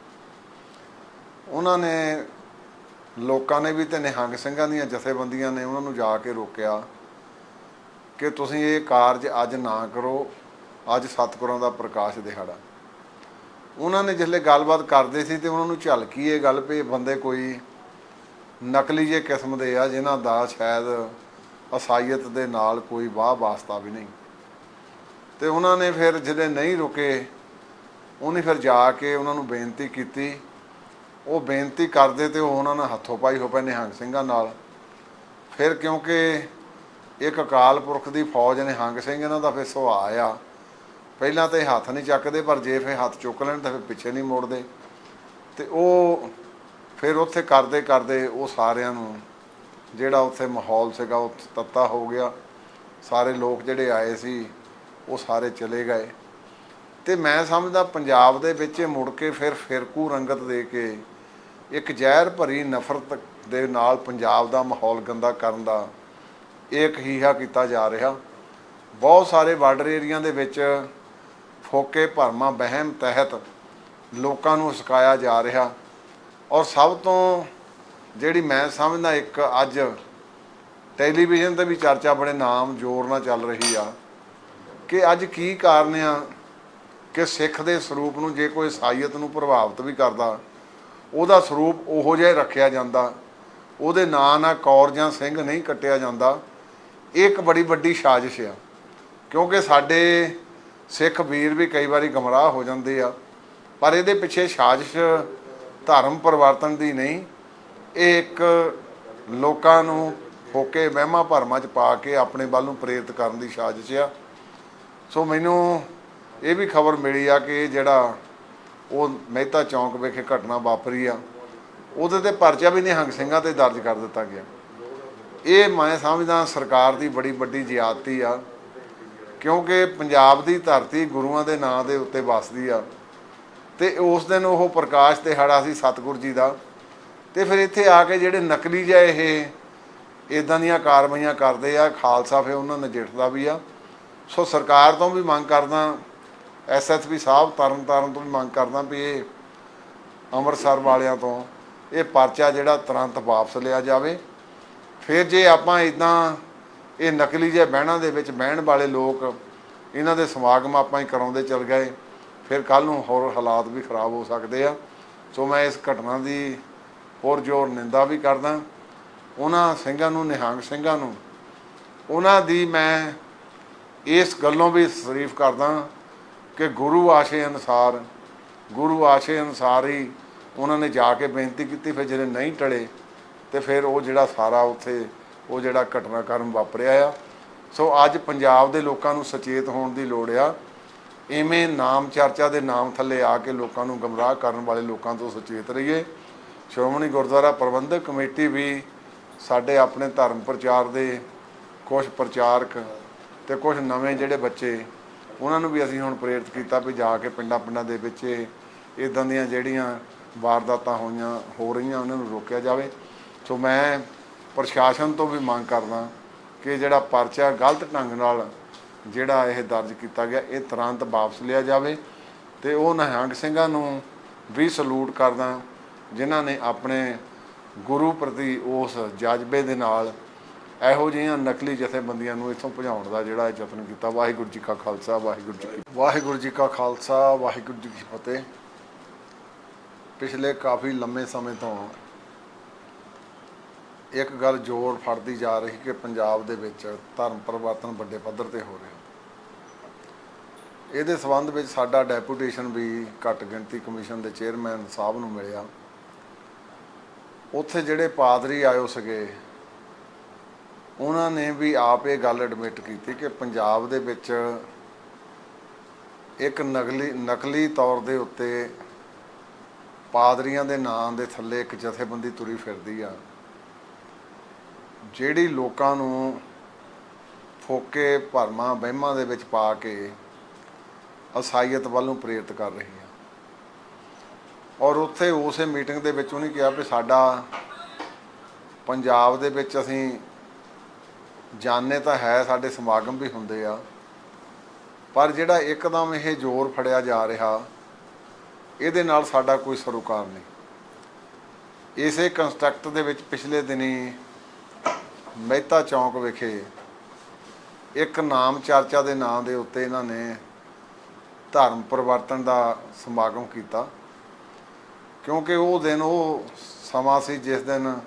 ਉਹਨਾਂ ਨੇ ਲੋਕਾਂ ਨੇ ਵੀ ਤੇ ਨਿਹੰਗ ਸਿੰਘਾਂ ਦੀਆਂ ਜਥੇਬੰਦੀਆਂ ਨੇ ਉਹਨਾਂ ਨੂੰ ਜਾ ਕੇ ਰੋਕਿਆ ਕਿ ਤੁਸੀਂ ਇਹ ਕਾਰਜ ਅੱਜ ਨਾ ਕਰੋ, ਅੱਜ ਸਤਿਗੁਰਾਂ ਦਾ ਪ੍ਰਕਾਸ਼ ਦਿਹਾੜਾ। ਉਹਨਾਂ ਨੇ ਜਿਸਲੇ ਗੱਲਬਾਤ ਕਰਦੇ ਸੀ ਤੇ ਉਹਨਾਂ ਨੂੰ ਝਲਕੀ ਇਹ ਗੱਲ ਵੀ ਬੰਦੇ ਕੋਈ ਨਕਲੀ ਜਿਹੇ ਕਿਸਮ ਦੇ ਆ ਜਿਨ੍ਹਾਂ ਦਾ ਸ਼ਾਇਦ ਅਸਾਈਅਤ ਦੇ ਨਾਲ ਕੋਈ ਵਾਹ ਵਾਸਤਾ ਵੀ ਨਹੀਂ। ਤੇ ਉਹਨਾਂ ਨੇ ਫਿਰ ਜਿਹੜੇ ਨਹੀਂ ਰੁਕੇ ਉਹਨੇ ਫਿਰ ਜਾ ਕੇ ਉਹਨਾਂ ਨੂੰ ਬੇਨਤੀ ਕੀਤੀ। ਉਹ ਬੇਨਤੀ ਕਰਦੇ ਤੇ ਉਹ ਉਹਨਾਂ ਨਾਲ ਹੱਥੋਂ ਪਾਈ ਹੋ ਪਏ ਨਿਹੰਗ ਸਿੰਘਾਂ ਨਾਲ। ਫਿਰ ਕਿਉਂਕਿ ਇੱਕ ਅਕਾਲ ਪੁਰਖ ਦੀ ਫੌਜ ਨਿਹੰਗ ਸਿੰਘ ਇਹਨਾਂ ਦਾ ਫਿਰ ਸੁਭਾਅ ਆ, ਪਹਿਲਾਂ ਤਾਂ ਇਹ ਹੱਥ ਨਹੀਂ ਚੱਕਦੇ, ਪਰ ਜੇ ਫਿਰ ਹੱਥ ਚੁੱਕ ਲੈਣ ਤਾਂ ਫਿਰ ਪਿੱਛੇ ਨਹੀਂ ਮੁੜਦੇ। ਤੇ ਉਹ ਫਿਰ ਉੱਥੇ ਕਰਦੇ ਕਰਦੇ ਉਹ ਸਾਰਿਆਂ ਨੂੰ ਜਿਹੜਾ ਉੱਥੇ ਮਾਹੌਲ ਸੀਗਾ ਉਹ ਤੱਤਾ ਹੋ ਗਿਆ। ਸਾਰੇ ਲੋਕ ਜਿਹੜੇ ਆਏ ਸੀ ਉਹ ਸਾਰੇ ਚਲੇ ਗਏ। ਤੇ ਮੈਂ ਸਮਝਦਾ ਪੰਜਾਬ ਦੇ ਵਿੱਚ ਮੁੜ ਕੇ ਫਿਰ ਫਿਰਕੂ ਰੰਗਤ ਦੇ ਕੇ ਇੱਕ ਜ਼ਹਿਰ ਭਰੀ ਨਫ਼ਰਤ ਦੇ ਨਾਲ ਪੰਜਾਬ ਦਾ ਮਾਹੌਲ ਗੰਦਾ ਕਰਨ ਦਾ ਇੱਕ ਹੀਹਾ ਕੀਤਾ ਜਾ ਰਿਹਾ। ਬਹੁਤ ਸਾਰੇ ਬਾਰਡਰ ਏਰੀਆ ਦੇ ਵਿੱਚ ਫੋਕੇ ਭਰਮਾਂ ਵਹਿਮ ਤਹਿਤ ਲੋਕਾਂ ਨੂੰ ਸਿਖਾਇਆ ਜਾ ਰਿਹਾ। ਔਰ ਸਭ ਤੋਂ ਜਿਹੜੀ ਮੈਂ ਸਮਝਦਾ ਇੱਕ ਅੱਜ ਟੈਲੀਵਿਜ਼ਨ 'ਤੇ ਵੀ ਚਰਚਾ ਬੜੇ ਨਾਮ ਜ਼ੋਰ ਨਾਲ ਚੱਲ ਰਹੀ ਆ ਕਿ ਅੱਜ ਕੀ ਕਾਰਨ ਆ ਕਿ ਸਿੱਖ ਦੇ ਸਰੂਪ ਨੂੰ ਜੇ ਕੋਈ ਈਸਾਈਅਤ ਨੂੰ ਪ੍ਰਭਾਵਿਤ ਵੀ ਕਰਦਾ ਉਹਦਾ ਸਰੂਪ ਉਹੋ ਜਿਹਾ ਰੱਖਿਆ ਜਾਂਦਾ, ਉਹਦੇ ਨਾਂ ਨਾਲ ਕੌਰ ਜਾਂ ਸਿੰਘ ਨਹੀਂ ਕੱਟਿਆ ਜਾਂਦਾ। ਇਹ ਇੱਕ ਬੜੀ ਵੱਡੀ ਸਾਜ਼ਿਸ਼ ਆ, ਕਿਉਂਕਿ ਸਾਡੇ ਸਿੱਖ ਵੀਰ ਵੀ ਕਈ ਵਾਰੀ ਗਮਰਾਹ ਹੋ ਜਾਂਦੇ ਆ, ਪਰ ਇਹਦੇ ਪਿੱਛੇ ਸਾਜ਼ਿਸ਼ ਧਰਮ ਪਰਿਵਰਤਨ ਦੀ ਨਹੀਂ, ਇਹ ਇੱਕ ਲੋਕਾਂ ਨੂੰ ਫੋਕੇ ਵਹਿਮਾਂ ਭਰਮਾਂ 'ਚ ਪਾ ਕੇ ਆਪਣੇ ਵੱਲ ਨੂੰ ਪ੍ਰੇਰਿਤ ਕਰਨ ਦੀ ਸਾਜ਼ਿਸ਼ ਆ। ਸੋ ਮੈਨੂੰ ਇਹ ਵੀ ਖਬਰ ਮਿਲੀ ਆ ਕਿ ਜਿਹੜਾ ਉਹ ਮਹਿਤਾ ਚੌਂਕ ਵਿਖੇ ਘਟਨਾ ਵਾਪਰੀ ਆ ਉਹਦੇ 'ਤੇ ਪਰਚਾ ਵੀ ਨਿਹੰਗ ਸਿੰਘਾਂ 'ਤੇ ਦਰਜ ਕਰ ਦਿੱਤਾ ਗਿਆ। ਇਹ ਮੈਂ ਸਮਝਦਾ ਸਰਕਾਰ ਦੀ ਬੜੀ ਵੱਡੀ ਜ਼ਿਆਦਤੀ ਆ, ਕਿਉਂਕਿ ਪੰਜਾਬ ਦੀ ਧਰਤੀ ਗੁਰੂਆਂ ਦੇ ਨਾਂ ਦੇ ਉੱਤੇ ਵੱਸਦੀ ਆ ਤੇ ਉਸ ਦਿਨ ਉਹ ਪ੍ਰਕਾਸ਼ ਦਿਹਾੜਾ ਸੀ ਸਤਿਗੁਰ ਜੀ ਦਾ। ਤੇ ਫਿਰ ਇੱਥੇ ਆ ਕੇ ਜਿਹੜੇ ਨਕਲੀ ਜਿਹੇ ਇਹ ਇੱਦਾਂ ਦੀਆਂ ਕਾਰਵਾਈਆਂ ਕਰਦੇ ਆ, ਖਾਲਸਾ ਫਿਰ ਉਹਨਾਂ ਨਜਿੱਠਦਾ ਵੀ ਆ। ਸੋ ਸਰਕਾਰ ਤੋਂ ਵੀ ਮੰਗ ਕਰਦਾ, SSP ਸਾਹਿਬ ਤਰਨ ਤਾਰਨ ਤੋਂ ਵੀ ਮੰਗ ਕਰਦਾ ਵੀ ਇਹ ਅੰਮ੍ਰਿਤਸਰ ਵਾਲਿਆਂ ਤੋਂ ਇਹ ਪਰਚਾ ਜਿਹੜਾ ਤੁਰੰਤ ਵਾਪਸ ਲਿਆ ਜਾਵੇ। ਫਿਰ ਜੇ ਆਪਾਂ ਇੱਦਾਂ ਇਹ ਨਕਲੀ ਜਿਹੇ ਬਹਿਣਾਂ ਦੇ ਵਿੱਚ ਬਹਿਣ ਵਾਲੇ ਲੋਕ ਇਹਨਾਂ ਦੇ ਸਮਾਗਮ ਆਪਾਂ ਹੀ ਕਰਾਉਂਦੇ ਚੱਲ ਗਏ, ਫਿਰ ਕੱਲ੍ਹ ਨੂੰ ਹੋਰ ਹਾਲਾਤ ਵੀ ਖਰਾਬ ਹੋ ਸਕਦੇ ਆ। ਸੋ ਮੈਂ ਇਸ ਘਟਨਾ ਦੀ ਪੁਰਜ਼ੋਰ ਨਿੰਦਾ ਵੀ ਕਰਦਾ। ਉਹਨਾਂ ਸਿੰਘਾਂ ਨੂੰ, ਨਿਹੰਗ ਸਿੰਘਾਂ ਨੂੰ, ਉਹਨਾਂ ਦੀ ਮੈਂ ਇਸ ਗੱਲੋਂ ਵੀ ਤਾਰੀਫ ਕਰਦਾ ਕਿ ਗੁਰੂ ਆਸ਼ੇ ਅਨੁਸਾਰ ਹੀ ਉਹਨਾਂ ਨੇ ਜਾ ਕੇ ਬੇਨਤੀ ਕੀਤੀ। ਫਿਰ ਜਿਹੜੇ ਨਹੀਂ ਟਲੇ ਤੇ ਫਿਰ ਉਹ ਜਿਹੜਾ ਸਾਰਾ ਉੱਥੇ ਉਹ ਜਿਹੜਾ ਘਟਨਾਕ੍ਰਮ ਵਾਪਰਿਆ ਆ। ਸੋ ਅੱਜ ਪੰਜਾਬ ਦੇ ਲੋਕਾਂ ਨੂੰ ਸੁਚੇਤ ਹੋਣ ਦੀ ਲੋੜ ਆ। ਇਵੇਂ ਨਾਮ ਚਰਚਾ ਦੇ ਨਾਮ ਥੱਲੇ ਆ ਕੇ ਲੋਕਾਂ ਨੂੰ ਗਮਰਾਹ ਕਰਨ ਵਾਲੇ ਲੋਕਾਂ ਤੋਂ ਸੁਚੇਤ ਰਹੀਏ। ਸ਼੍ਰੋਮਣੀ ਗੁਰਦੁਆਰਾ ਪ੍ਰਬੰਧਕ ਕਮੇਟੀ ਵੀ ਸਾਡੇ ਆਪਣੇ ਧਰਮ ਪ੍ਰਚਾਰ ਦੇ ਕੁਝ ਪ੍ਰਚਾਰਕ ਤੇ ਕੁਝ ਨਵੇਂ ਜਿਹੜੇ ਬੱਚੇ ਉਹਨਾਂ ਨੂੰ ਵੀ ਅਸੀਂ ਹੁਣ ਪ੍ਰੇਰਿਤ ਕੀਤਾ ਵੀ ਜਾ ਕੇ ਪਿੰਡਾਂ ਦੇ ਵਿੱਚ ਇੱਦਾਂ ਦੀਆਂ ਜਿਹੜੀਆਂ ਵਾਰਦਾਤਾਂ ਹੋ ਰਹੀਆਂ ਉਹਨਾਂ ਨੂੰ ਰੋਕਿਆ ਜਾਵੇ। ਸੋ ਮੈਂ ਪ੍ਰਸ਼ਾਸਨ ਤੋਂ ਵੀ ਮੰਗ ਕਰਦਾ ਕਿ ਜਿਹੜਾ ਪਰਚਾ ਗਲਤ ਢੰਗ ਨਾਲ ਜਿਹੜਾ ਇਹ ਦਰਜ ਕੀਤਾ ਗਿਆ ਇਹ ਤੁਰੰਤ ਵਾਪਸ ਲਿਆ ਜਾਵੇ। ਤੇ ਉਹ ਨਿਹੰਗ ਸਿੰਘਾਂ ਨੂੰ ਵੀ ਸਲੂਟ ਕਰਦਾ ਜਿਨ੍ਹਾਂ ਨੇ ਆਪਣੇ ਗੁਰੂ ਪ੍ਰਤੀ ਉਸ ਜਜ਼ਬੇ ਦੇ ਨਾਲ ਇਹੋ ਜਿਹੀਆਂ ਨਕਲੀ ਜਥੇਬੰਦੀਆਂ ਨੂੰ ਇੱਥੋਂ ਭਜਾਉਣ ਦਾ ਜਿਹੜਾ ਯਤਨ ਕੀਤਾ। ਵਾਹਿਗੁਰੂ ਜੀ ਕਾ ਖਾਲਸਾ, ਵਾਹਿਗੁਰੂ ਜੀ ਕਾ ਖਾਲਸਾ, ਵਾਹਿਗੁਰੂ ਜੀ ਕੀ ਫਤਿਹ। ਪਿਛਲੇ ਕਾਫੀ ਲੰਮੇ ਸਮੇਂ ਤੋਂ ਇੱਕ ਗੱਲ ਜ਼ੋਰ ਫੜਦੀ ਜਾ ਰਹੀ ਕਿ ਪੰਜਾਬ ਦੇ ਵਿੱਚ ਧਰਮ ਪਰਿਵਰਤਨ ਵੱਡੇ ਪੱਧਰ 'ਤੇ ਹੋ ਰਿਹਾ। ਇਹਦੇ ਸੰਬੰਧ ਵਿੱਚ ਸਾਡਾ ਡੈਪੂਟੇਸ਼ਨ ਵੀ ਘੱਟ ਗਿਣਤੀ ਕਮਿਸ਼ਨ ਦੇ ਚੇਅਰਮੈਨ ਸਾਹਿਬ ਨੂੰ ਮਿਲਿਆ। ਉੱਥੇ ਜਿਹੜੇ ਪਾਦਰੀ ਆਇਓ ਸੀਗੇ ਉਹਨਾਂ ਨੇ ਵੀ ਆਪ ਇਹ ਗੱਲ ਐਡਮਿਟ ਕੀਤੀ ਕਿ ਪੰਜਾਬ ਦੇ ਵਿੱਚ ਇੱਕ ਨਕਲੀ ਤੌਰ ਦੇ ਉੱਤੇ ਪਾਦਰੀਆਂ ਦੇ ਨਾਂ ਦੇ ਥੱਲੇ ਇੱਕ ਜਥੇਬੰਦੀ ਤੁਰੀ ਫਿਰਦੀ ਆ ਜਿਹੜੀ ਲੋਕਾਂ ਨੂੰ ਫੋਕੇ ਭਰਮਾਂ ਵਹਿਮਾਂ ਦੇ ਵਿੱਚ ਪਾ ਕੇ ਈਸਾਈਅਤ ਵੱਲ ਨੂੰ ਪ੍ਰੇਰਿਤ ਕਰ ਰਹੀ ਆ। ਔਰ ਉੱਥੇ ਉਸੇ ਮੀਟਿੰਗ ਦੇ ਵਿੱਚ ਉਹਨੇ ਕਿਹਾ ਵੀ ਸਾਡਾ ਪੰਜਾਬ ਦੇ ਵਿੱਚ ਅਸੀਂ ਜਾਣੇ ਤਾਂ ਹੈ ਸਾਡੇ ਸਮਾਗਮ ਵੀ ਹੁੰਦੇ ਆ, पर जिहड़ा एकदम ये जोर फड़िया जा रहा ਇਹਦੇ ਨਾਲ ਸਾਡਾ ਕੋਈ ਸਰੋਕਾਰ नहीं। इसे कंस्ट्रक्ट ਦੇ ਵਿੱਚ ਪਿਛਲੇ ਦਿਨੀ ਮਹਿਤਾ ਚੌਂਕ ਵਿਖੇ ਇੱਕ ਨਾਮ ਚਰਚਾ ਦੇ ਨਾਂ ਦੇ ਉੱਤੇ ਇਹਨਾਂ ਨੇ ਧਰਮ ਪਰਿਵਰਤਨ ਦਾ ਸਮਾਗਮ ਕੀਤਾ, ਕਿਉਂਕਿ ਉਹ ਦਿਨ ਉਹ ਸਮਾਂ ਸੀ ਜਿਸ ਦਿਨ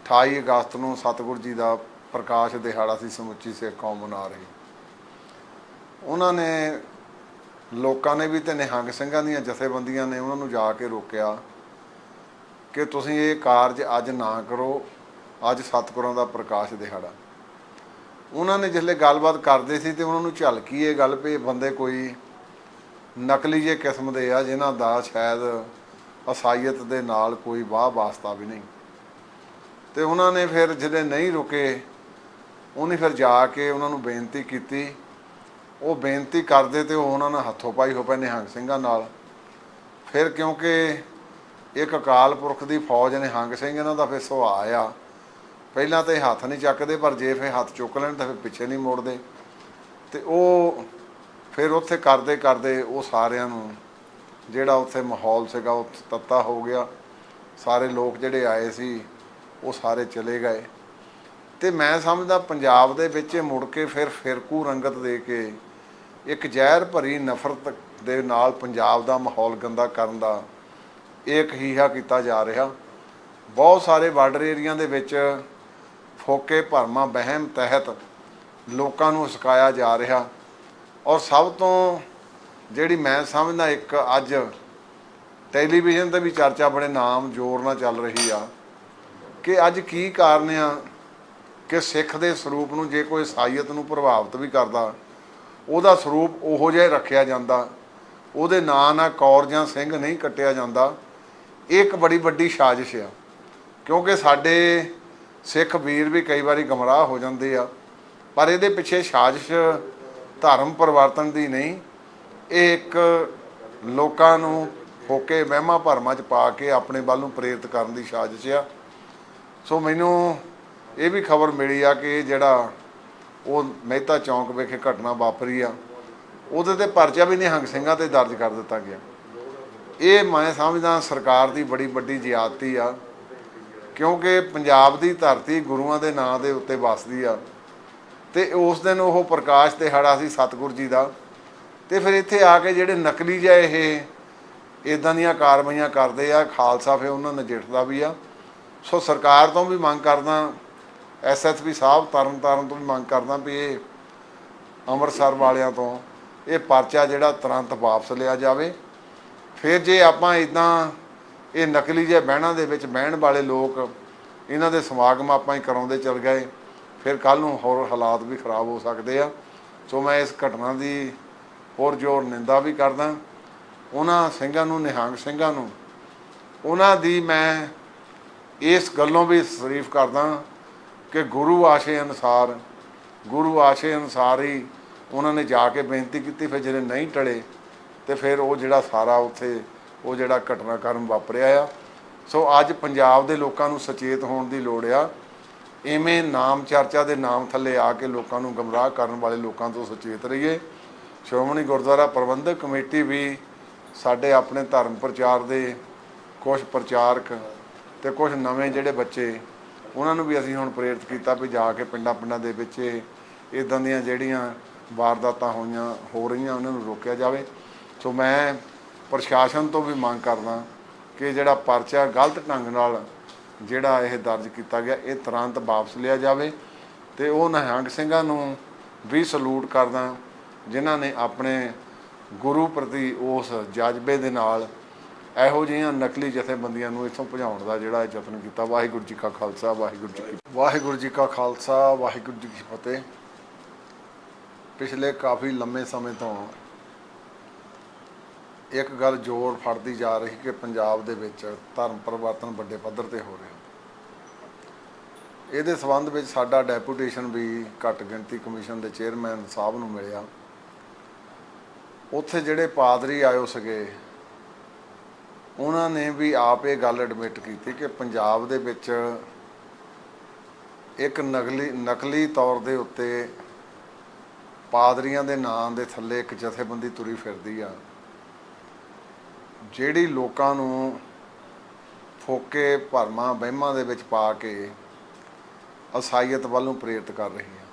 28 ਅਗਸਤ ਨੂੰ ਸਤਿਗੁਰੂ ਜੀ ਦਾ ਪ੍ਰਕਾਸ਼ ਦਿਹਾੜਾ ਸੀ, ਸਮੁੱਚੀ ਸਿੱਖ ਕੌਮ ਮਨਾ ਰਹੀ। ਉਹਨਾਂ ਨੇ ਲੋਕਾਂ ਨੇ ਵੀ ਤੇ ਨਿਹੰਗ ਸਿੰਘਾਂ ਦੀਆਂ ਜਥੇਬੰਦੀਆਂ ਨੇ ਉਹਨਾਂ ਨੂੰ ਜਾ ਕੇ ਰੋਕਿਆ ਕਿ ਤੁਸੀਂ ਇਹ ਕਾਰਜ ਅੱਜ ਨਾ ਕਰੋ, ਅੱਜ ਸਤਿਗੁਰਾਂ ਦਾ ਪ੍ਰਕਾਸ਼ ਦਿਹਾੜਾ। ਉਹਨਾਂ ਨੇ ਜਿਸਲੇ ਗੱਲਬਾਤ ਕਰਦੇ ਸੀ ਤੇ ਉਹਨਾਂ ਨੂੰ ਝਲਕੀ ਇਹ ਗੱਲ ਵੀ ਬੰਦੇ ਕੋਈ ਨਕਲੀ ਜਿਹੇ ਕਿਸਮ ਦੇ ਆ ਜਿਨ੍ਹਾਂ ਦਾ ਸ਼ਾਇਦ ਅਸਾਈਅਤ ਦੇ ਨਾਲ ਕੋਈ ਵਾਹ ਵਾਸਤਾ ਵੀ ਨਹੀਂ। ਤੇ ਉਹਨਾਂ ਨੇ ਫਿਰ ਜਿਹੜੇ ਨਹੀਂ ਰੁਕੇ ਉਹਨੇ ਫਿਰ ਜਾ ਕੇ ਉਹਨਾਂ ਨੂੰ ਬੇਨਤੀ ਕੀਤੀ। ਉਹ ਬੇਨਤੀ ਕਰਦੇ ਤੇ ਉਹਨਾਂ ਨਾਲ ਹੱਥੋਂ ਪਾਈ ਹੋ ਪਏ ਨਿਹੰਗ ਸਿੰਘਾਂ ਨਾਲ। ਫਿਰ ਕਿਉਂਕਿ ਇੱਕ ਅਕਾਲ ਪੁਰਖ ਦੀ ਫੌਜ ਨਿਹੰਗ ਸਿੰਘ ਇਹਨਾਂ ਦਾ ਫਿਰ ਸੁਭਾਅ ਆ, ਪਹਿਲਾਂ ਤਾਂ ਇਹ ਹੱਥ ਨਹੀਂ ਚੱਕਦੇ, ਪਰ ਜੇ ਫਿਰ ਹੱਥ ਚੁੱਕ ਲੈਣ ਤਾਂ ਫਿਰ ਪਿੱਛੇ ਨਹੀਂ ਮੁੜਦੇ। ਤੇ ਉਹ ਫਿਰ ਉੱਥੇ ਕਰਦੇ ਕਰਦੇ ਉਹ ਸਾਰਿਆਂ ਨੂੰ ਜਿਹੜਾ ਉੱਥੇ ਮਾਹੌਲ ਸੀਗਾ ਉਹ ਤੱਤਾ ਹੋ ਗਿਆ। ਸਾਰੇ ਲੋਕ ਜਿਹੜੇ ਆਏ ਸੀ ਉਹ ਸਾਰੇ ਚਲੇ ਗਏ। ਤੇ ਮੈਂ ਸਮਝਦਾ ਪੰਜਾਬ ਦੇ ਵਿੱਚ ਮੁੜ ਕੇ ਫਿਰ ਫਿਰਕੂ ਰੰਗਤ ਦੇ ਕੇ ਇੱਕ ਜ਼ਹਿਰ ਭਰੀ ਨਫ਼ਰਤ ਦੇ ਨਾਲ ਪੰਜਾਬ ਦਾ ਮਾਹੌਲ ਗੰਦਾ ਕਰਨ ਦਾ ਇੱਕ ਹੀਹਾ ਕੀਤਾ ਜਾ ਰਿਹਾ। ਬਹੁਤ ਸਾਰੇ ਬਾਰਡਰ ਏਰੀਆ ਦੇ ਵਿੱਚ ਫੋਕੇ ਭਰਮਾਂ ਵਹਿਮ ਤਹਿਤ ਲੋਕਾਂ ਨੂੰ ਸਿਖਾਇਆ ਜਾ ਰਿਹਾ। ਔਰ ਸਭ ਤੋਂ ਜਿਹੜੀ ਮੈਂ ਸਮਝਦਾ ਇੱਕ ਅੱਜ ਟੈਲੀਵਿਜ਼ਨ 'ਤੇ ਵੀ ਚਰਚਾ ਬੜੇ ਨਾਮ ਜ਼ੋਰ ਨਾਲ ਚੱਲ ਰਹੀ ਆ ਕਿ ਅੱਜ ਕੀ ਕਾਰਨ ਆ ਕਿ ਸਿੱਖ ਦੇ ਸਰੂਪ ਨੂੰ ਜੇ ਕੋਈ ਈਸਾਈਅਤ ਨੂੰ ਪ੍ਰਭਾਵਿਤ ਵੀ ਕਰਦਾ ਉਹਦਾ ਸਰੂਪ ਉਹੋ ਜਿਹਾ ਰੱਖਿਆ ਜਾਂਦਾ, ਉਹਦੇ ਨਾਂ ਨਾਲ ਕੌਰ ਜਾਂ ਸਿੰਘ ਨਹੀਂ ਕੱਟਿਆ ਜਾਂਦਾ। ਇਹ ਇੱਕ ਬੜੀ ਵੱਡੀ ਸਾਜ਼ਿਸ਼ ਆ, ਕਿਉਂਕਿ ਸਾਡੇ ਸਿੱਖ ਵੀਰ ਵੀ ਕਈ ਵਾਰੀ ਗਮਰਾਹ ਹੋ ਜਾਂਦੇ ਆ, ਪਰ ਇਹਦੇ ਪਿੱਛੇ ਸਾਜ਼ਿਸ਼ ਧਰਮ ਪਰਿਵਰਤਨ ਦੀ ਨਹੀਂ, ਇਹ ਇੱਕ ਲੋਕਾਂ ਨੂੰ ਫੋਕੇ ਵਹਿਮਾਂ ਭਰਮਾਂ 'ਚ ਪਾ ਕੇ ਆਪਣੇ ਵੱਲ ਨੂੰ ਪ੍ਰੇਰਿਤ ਕਰਨ ਦੀ ਸਾਜ਼ਿਸ਼ ਆ। ਸੋ ਮੈਨੂੰ ਇਹ ਵੀ ਖਬਰ ਮਿਲੀ ਆ ਕਿ ਜਿਹੜਾ ਉਹ ਮਹਿਤਾ ਚੌਂਕ ਵਿਖੇ ਘਟਨਾ ਵਾਪਰੀ ਆ ਉਹਦੇ 'ਤੇ ਪਰਚਾ ਵੀ ਨਿਹੰਗ ਸਿੰਘਾਂ 'ਤੇ ਦਰਜ ਕਰ ਦਿੱਤਾ ਗਿਆ। ਇਹ ਮੈਂ ਸਮਝਦਾ ਸਰਕਾਰ ਦੀ ਬੜੀ ਵੱਡੀ ਜ਼ਿਆਦਤੀ ਆ, ਕਿਉਂਕਿ ਪੰਜਾਬ ਦੀ ਧਰਤੀ ਗੁਰੂਆਂ ਦੇ ਨਾਂ ਦੇ ਉੱਤੇ ਵਸਦੀ ਆ ਤੇ ਉਸ ਦਿਨ ਉਹ ਪ੍ਰਕਾਸ਼ ਦਿਹਾੜਾ ਸੀ ਸਤਿਗੁਰੂ ਜੀ ਦਾ। ਤੇ ਫਿਰ ਇੱਥੇ ਆ ਕੇ ਜਿਹੜੇ ਨਕਲੀ ਜਿਹੇ ਇਹ ਇੱਦਾਂ ਦੀਆਂ ਕਾਰਵਾਈਆਂ ਕਰਦੇ ਆ, ਖਾਲਸਾ ਫਿਰ ਉਹਨਾਂ ਨਜਿੱਠਦਾ ਵੀ ਆ। ਸੋ ਸਰਕਾਰ ਤੋਂ ਵੀ ਮੰਗ ਕਰਦਾ, SSP ਸਾਹਿਬ ਤਰਨ ਤਾਰਨ ਤੋਂ ਵੀ ਮੰਗ ਕਰਦਾ ਵੀ ਇਹ ਅੰਮ੍ਰਿਤਸਰ ਵਾਲਿਆਂ ਤੋਂ ਇਹ ਪਰਚਾ ਜਿਹੜਾ ਤੁਰੰਤ ਵਾਪਸ ਲਿਆ ਜਾਵੇ। ਫਿਰ ਜੇ ਆਪਾਂ ਇੱਦਾਂ ਇਹ ਨਕਲੀ ਜਿਹੇ ਬਹਿਣਾਂ ਦੇ ਵਿੱਚ ਬਹਿਣ ਵਾਲੇ ਲੋਕ ਇਹਨਾਂ ਦੇ ਸਮਾਗਮ ਆਪਾਂ ਹੀ ਕਰਾਉਂਦੇ ਚੱਲ ਗਏ, ਫਿਰ ਕੱਲ੍ਹ ਨੂੰ ਹੋਰ ਹਾਲਾਤ ਵੀ ਖਰਾਬ ਹੋ ਸਕਦੇ ਆ। ਸੋ ਮੈਂ ਇਸ ਘਟਨਾ ਦੀ ਹੋਰ ਜ਼ੋਰ ਨਿੰਦਾ ਵੀ ਕਰਦਾ। ਉਹਨਾਂ ਸਿੰਘਾਂ ਨੂੰ, ਨਿਹੰਗ ਸਿੰਘਾਂ ਨੂੰ, ਉਹਨਾਂ ਦੀ ਮੈਂ ਇਸ ਗੱਲੋਂ ਵੀ ਤਾਰੀਫ ਕਰਦਾ ਕਿ ਗੁਰੂ ਆਸ਼ੇ ਅਨੁਸਾਰ ਹੀ ਉਹਨਾਂ ਨੇ ਜਾ ਕੇ ਬੇਨਤੀ ਕੀਤੀ। ਫਿਰ ਜਿਹੜੇ ਨਹੀਂ ਟਲੇ ਤੇ ਫਿਰ ਉਹ ਜਿਹੜਾ ਸਾਰਾ ਉੱਥੇ ਉਹ ਜਿਹੜਾ ਘਟਨਾਕ੍ਰਮ ਵਾਪਰਿਆ ਆ। ਸੋ ਅੱਜ ਪੰਜਾਬ ਦੇ ਲੋਕਾਂ ਨੂੰ ਸੁਚੇਤ ਹੋਣ ਦੀ ਲੋੜ ਆ। ਇਵੇਂ ਨਾਮ ਚਰਚਾ ਦੇ ਨਾਮ ਥੱਲੇ ਆ ਕੇ ਲੋਕਾਂ ਨੂੰ ਗੁੰਮਰਾਹ ਕਰਨ ਵਾਲੇ ਲੋਕਾਂ ਤੋਂ ਸੁਚੇਤ ਰਹੀਏ। ਸ਼੍ਰੋਮਣੀ ਗੁਰਦੁਆਰਾ ਪ੍ਰਬੰਧਕ ਕਮੇਟੀ ਵੀ ਸਾਡੇ ਆਪਣੇ ਧਰਮ ਪ੍ਰਚਾਰ ਦੇ ਕੁਛ ਪ੍ਰਚਾਰਕ ਤੇ ਕੁਛ ਨਵੇਂ ਜਿਹੜੇ ਬੱਚੇ ਉਹਨਾਂ ਨੂੰ ਵੀ ਅਸੀਂ ਹੁਣ ਪ੍ਰੇਰਿਤ ਕੀਤਾ ਵੀ ਜਾ ਕੇ ਪਿੰਡਾਂ ਦੇ ਵਿੱਚ ਇੱਦਾਂ ਦੀਆਂ ਜਿਹੜੀਆਂ ਵਾਰਦਾਤਾਂ ਹੋ ਰਹੀਆਂ ਉਹਨਾਂ ਨੂੰ ਰੋਕਿਆ ਜਾਵੇ। ਸੋ ਮੈਂ ਪ੍ਰਸ਼ਾਸਨ ਤੋਂ ਵੀ ਮੰਗ ਕਰਦਾ ਕਿ ਜਿਹੜਾ ਪਰਚਾ ਗਲਤ ਢੰਗ ਨਾਲ ਜਿਹੜਾ ਇਹ ਦਰਜ ਕੀਤਾ ਗਿਆ ਇਹ ਤੁਰੰਤ ਵਾਪਸ ਲਿਆ ਜਾਵੇ। ਤੇ ਉਹ ਨਿਹੰਗ ਸਿੰਘਾਂ ਨੂੰ ਵੀ ਸਲੂਟ ਕਰਦਾ ਜਿਨ੍ਹਾਂ ਨੇ ਆਪਣੇ ਗੁਰੂ ਪ੍ਰਤੀ ਉਸ ਜਜ਼ਬੇ ਦੇ ਨਾਲ ਇਹੋ ਜਿਹੀਆਂ ਨਕਲੀ ਜਥੇਬੰਦੀਆਂ ਨੂੰ ਇੱਥੋਂ ਭਜਾਉਣ ਦਾ ਜਿਹੜਾ ਯਤਨ ਕੀਤਾ। ਵਾਹਿਗੁਰੂ ਜੀ ਕਾ ਖਾਲਸਾ, ਵਾਹਿਗੁਰੂ ਜੀ ਕਾ ਖਾਲਸਾ, ਵਾਹਿਗੁਰੂ ਜੀ ਕੀ ਫਤਿਹ। ਪਿਛਲੇ ਕਾਫੀ ਲੰਮੇ ਸਮੇਂ ਤੋਂ ਇੱਕ ਗੱਲ ਜ਼ੋਰ ਫੜਦੀ ਜਾ ਰਹੀ ਕਿ ਪੰਜਾਬ ਦੇ ਵਿੱਚ ਧਰਮ ਪਰਿਵਰਤਨ ਵੱਡੇ ਪੱਧਰ 'ਤੇ ਹੋ ਰਿਹਾ। ਇਹਦੇ ਸੰਬੰਧ ਵਿੱਚ ਸਾਡਾ ਡੈਪੂਟੇਸ਼ਨ ਵੀ ਘੱਟ ਗਿਣਤੀ ਕਮਿਸ਼ਨ ਦੇ ਚੇਅਰਮੈਨ ਸਾਹਿਬ ਨੂੰ ਮਿਲਿਆ। ਉੱਥੇ ਜਿਹੜੇ ਪਾਦਰੀ ਆਇਓ ਸੀਗੇ ਉਹਨਾਂ ਨੇ ਵੀ ਆਪ ਇਹ ਗੱਲ ਐਡਮਿਟ ਕੀਤੀ ਕਿ ਪੰਜਾਬ ਦੇ ਵਿੱਚ ਇੱਕ ਨਕਲੀ ਤੌਰ ਦੇ ਉੱਤੇ ਪਾਦਰੀਆਂ ਦੇ ਨਾਂ ਦੇ ਥੱਲੇ ਇੱਕ ਜਥੇਬੰਦੀ ਤੁਰੀ ਫਿਰਦੀ ਆ, ਜਿਹੜੀ ਲੋਕਾਂ ਨੂੰ ਫੋਕੇ ਭਰਮਾਂ ਵਹਿਮਾਂ ਦੇ ਵਿੱਚ ਪਾ ਕੇ ਅਸਾਈਅਤ ਵੱਲ ਨੂੰ ਪ੍ਰੇਰਿਤ ਕਰ ਰਹੀ ਆ।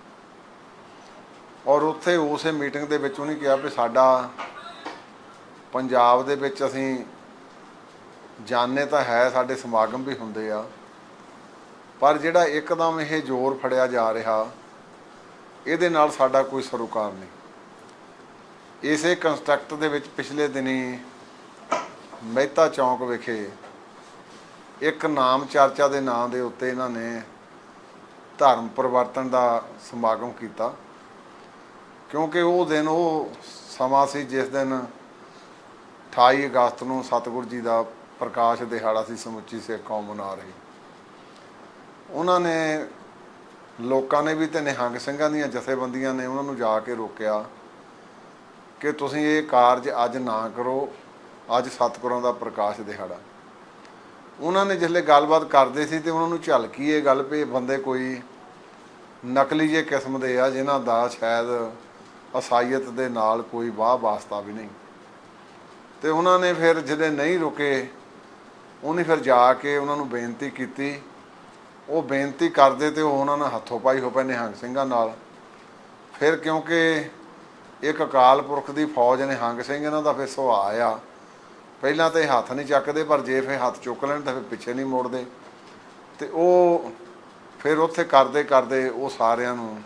ਔਰ ਉੱਥੇ ਉਸੇ ਮੀਟਿੰਗ ਦੇ ਵਿੱਚ ਉਹਨੇ ਕਿਹਾ ਵੀ ਸਾਡਾ ਪੰਜਾਬ ਦੇ ਵਿੱਚ ਅਸੀਂ ਜਾਣੇ ਤਾਂ ਹੈ, ਸਾਡੇ ਸਮਾਗਮ ਵੀ ਹੁੰਦੇ ਆ, ਪਰ ਜਿਹੜਾ ਇੱਕਦਮ ਇਹ ਜ਼ੋਰ ਫੜਿਆ ਜਾ ਰਿਹਾ ਇਹਦੇ ਨਾਲ ਸਾਡਾ ਕੋਈ ਸਰੋਕਾਰ ਨਹੀਂ। ਇਸੇ ਕੰਸਟਰਕਟ ਦੇ ਵਿੱਚ ਪਿਛਲੇ ਦਿਨੀ ਮਹਿਤਾ ਚੌਂਕ ਵਿਖੇ ਇੱਕ ਨਾਮ ਚਰਚਾ ਦੇ ਨਾਂ ਦੇ ਉੱਤੇ ਇਹਨਾਂ ਨੇ ਧਰਮ ਪਰਿਵਰਤਨ ਦਾ ਸਮਾਗਮ ਕੀਤਾ, ਕਿਉਂਕਿ ਉਹ ਦਿਨ ਉਹ ਸਮਾਂ ਸੀ ਜਿਸ ਦਿਨ 28 ਅਗਸਤ ਨੂੰ ਸਤਿਗੁਰੂ ਜੀ ਦਾ ਪ੍ਰਕਾਸ਼ ਦਿਹਾੜਾ ਸੀ, ਸਮੁੱਚੀ ਸਿੱਖ ਕੌਮ ਮਨਾ ਰਹੀ। ਉਹਨਾਂ ਨੇ ਲੋਕਾਂ ਨੇ ਵੀ ਤੇ ਨਿਹੰਗ ਸਿੰਘਾਂ ਦੀਆਂ ਜਥੇਬੰਦੀਆਂ ਨੇ ਉਹਨਾਂ ਨੂੰ ਜਾ ਕੇ ਰੋਕਿਆ ਕਿ ਤੁਸੀਂ ਇਹ ਕਾਰਜ ਅੱਜ ਨਾ ਕਰੋ, ਅੱਜ ਸਤਿਗੁਰਾਂ ਦਾ ਪ੍ਰਕਾਸ਼ ਦਿਹਾੜਾ। ਉਹਨਾਂ ਨੇ ਜਿਸਲੇ ਗੱਲਬਾਤ ਕਰਦੇ ਸੀ ਤੇ ਉਹਨਾਂ ਨੂੰ ਝਲਕੀ ਇਹ ਗੱਲ ਵੀ ਬੰਦੇ ਕੋਈ ਨਕਲੀ ਜਿਹੇ ਕਿਸਮ ਦੇ ਆ ਜਿਨ੍ਹਾਂ ਦਾ ਸ਼ਾਇਦ ਅਸਾਈਅਤ ਦੇ ਨਾਲ ਕੋਈ ਵਾਹ ਵਾਸਤਾ ਵੀ ਨਹੀਂ। ਤੇ ਉਹਨਾਂ ਨੇ ਫਿਰ ਜਿਹੜੇ ਨਹੀਂ ਰੁਕੇ ਉਹਨੇ ਫਿਰ ਜਾ ਕੇ ਉਹਨਾਂ ਨੂੰ ਬੇਨਤੀ ਕੀਤੀ। ਉਹ ਬੇਨਤੀ ਕਰਦੇ ਤੇ ਉਹਨਾਂ ਨਾਲ ਹੱਥੋਂ ਪਾਈ ਹੋ ਪਏ ਨਿਹੰਗ ਸਿੰਘਾਂ ਨਾਲ। ਫਿਰ ਕਿਉਂਕਿ ਇੱਕ ਅਕਾਲ ਪੁਰਖ ਦੀ ਫੌਜ ਨਿਹੰਗ ਸਿੰਘ ਇਹਨਾਂ ਦਾ ਫਿਰ ਸੁਭਾਅ ਆ, ਪਹਿਲਾਂ ਤਾਂ ਇਹ ਹੱਥ ਨਹੀਂ ਚੱਕਦੇ, ਪਰ ਜੇ ਫਿਰ ਹੱਥ ਚੁੱਕ ਲੈਣ ਤਾਂ ਫਿਰ ਪਿੱਛੇ ਨਹੀਂ ਮੋੜਦੇ। ਤੇ ਉਹ ਫਿਰ ਉੱਥੇ ਕਰਦੇ ਕਰਦੇ ਉਹ ਸਾਰਿਆਂ ਨੂੰ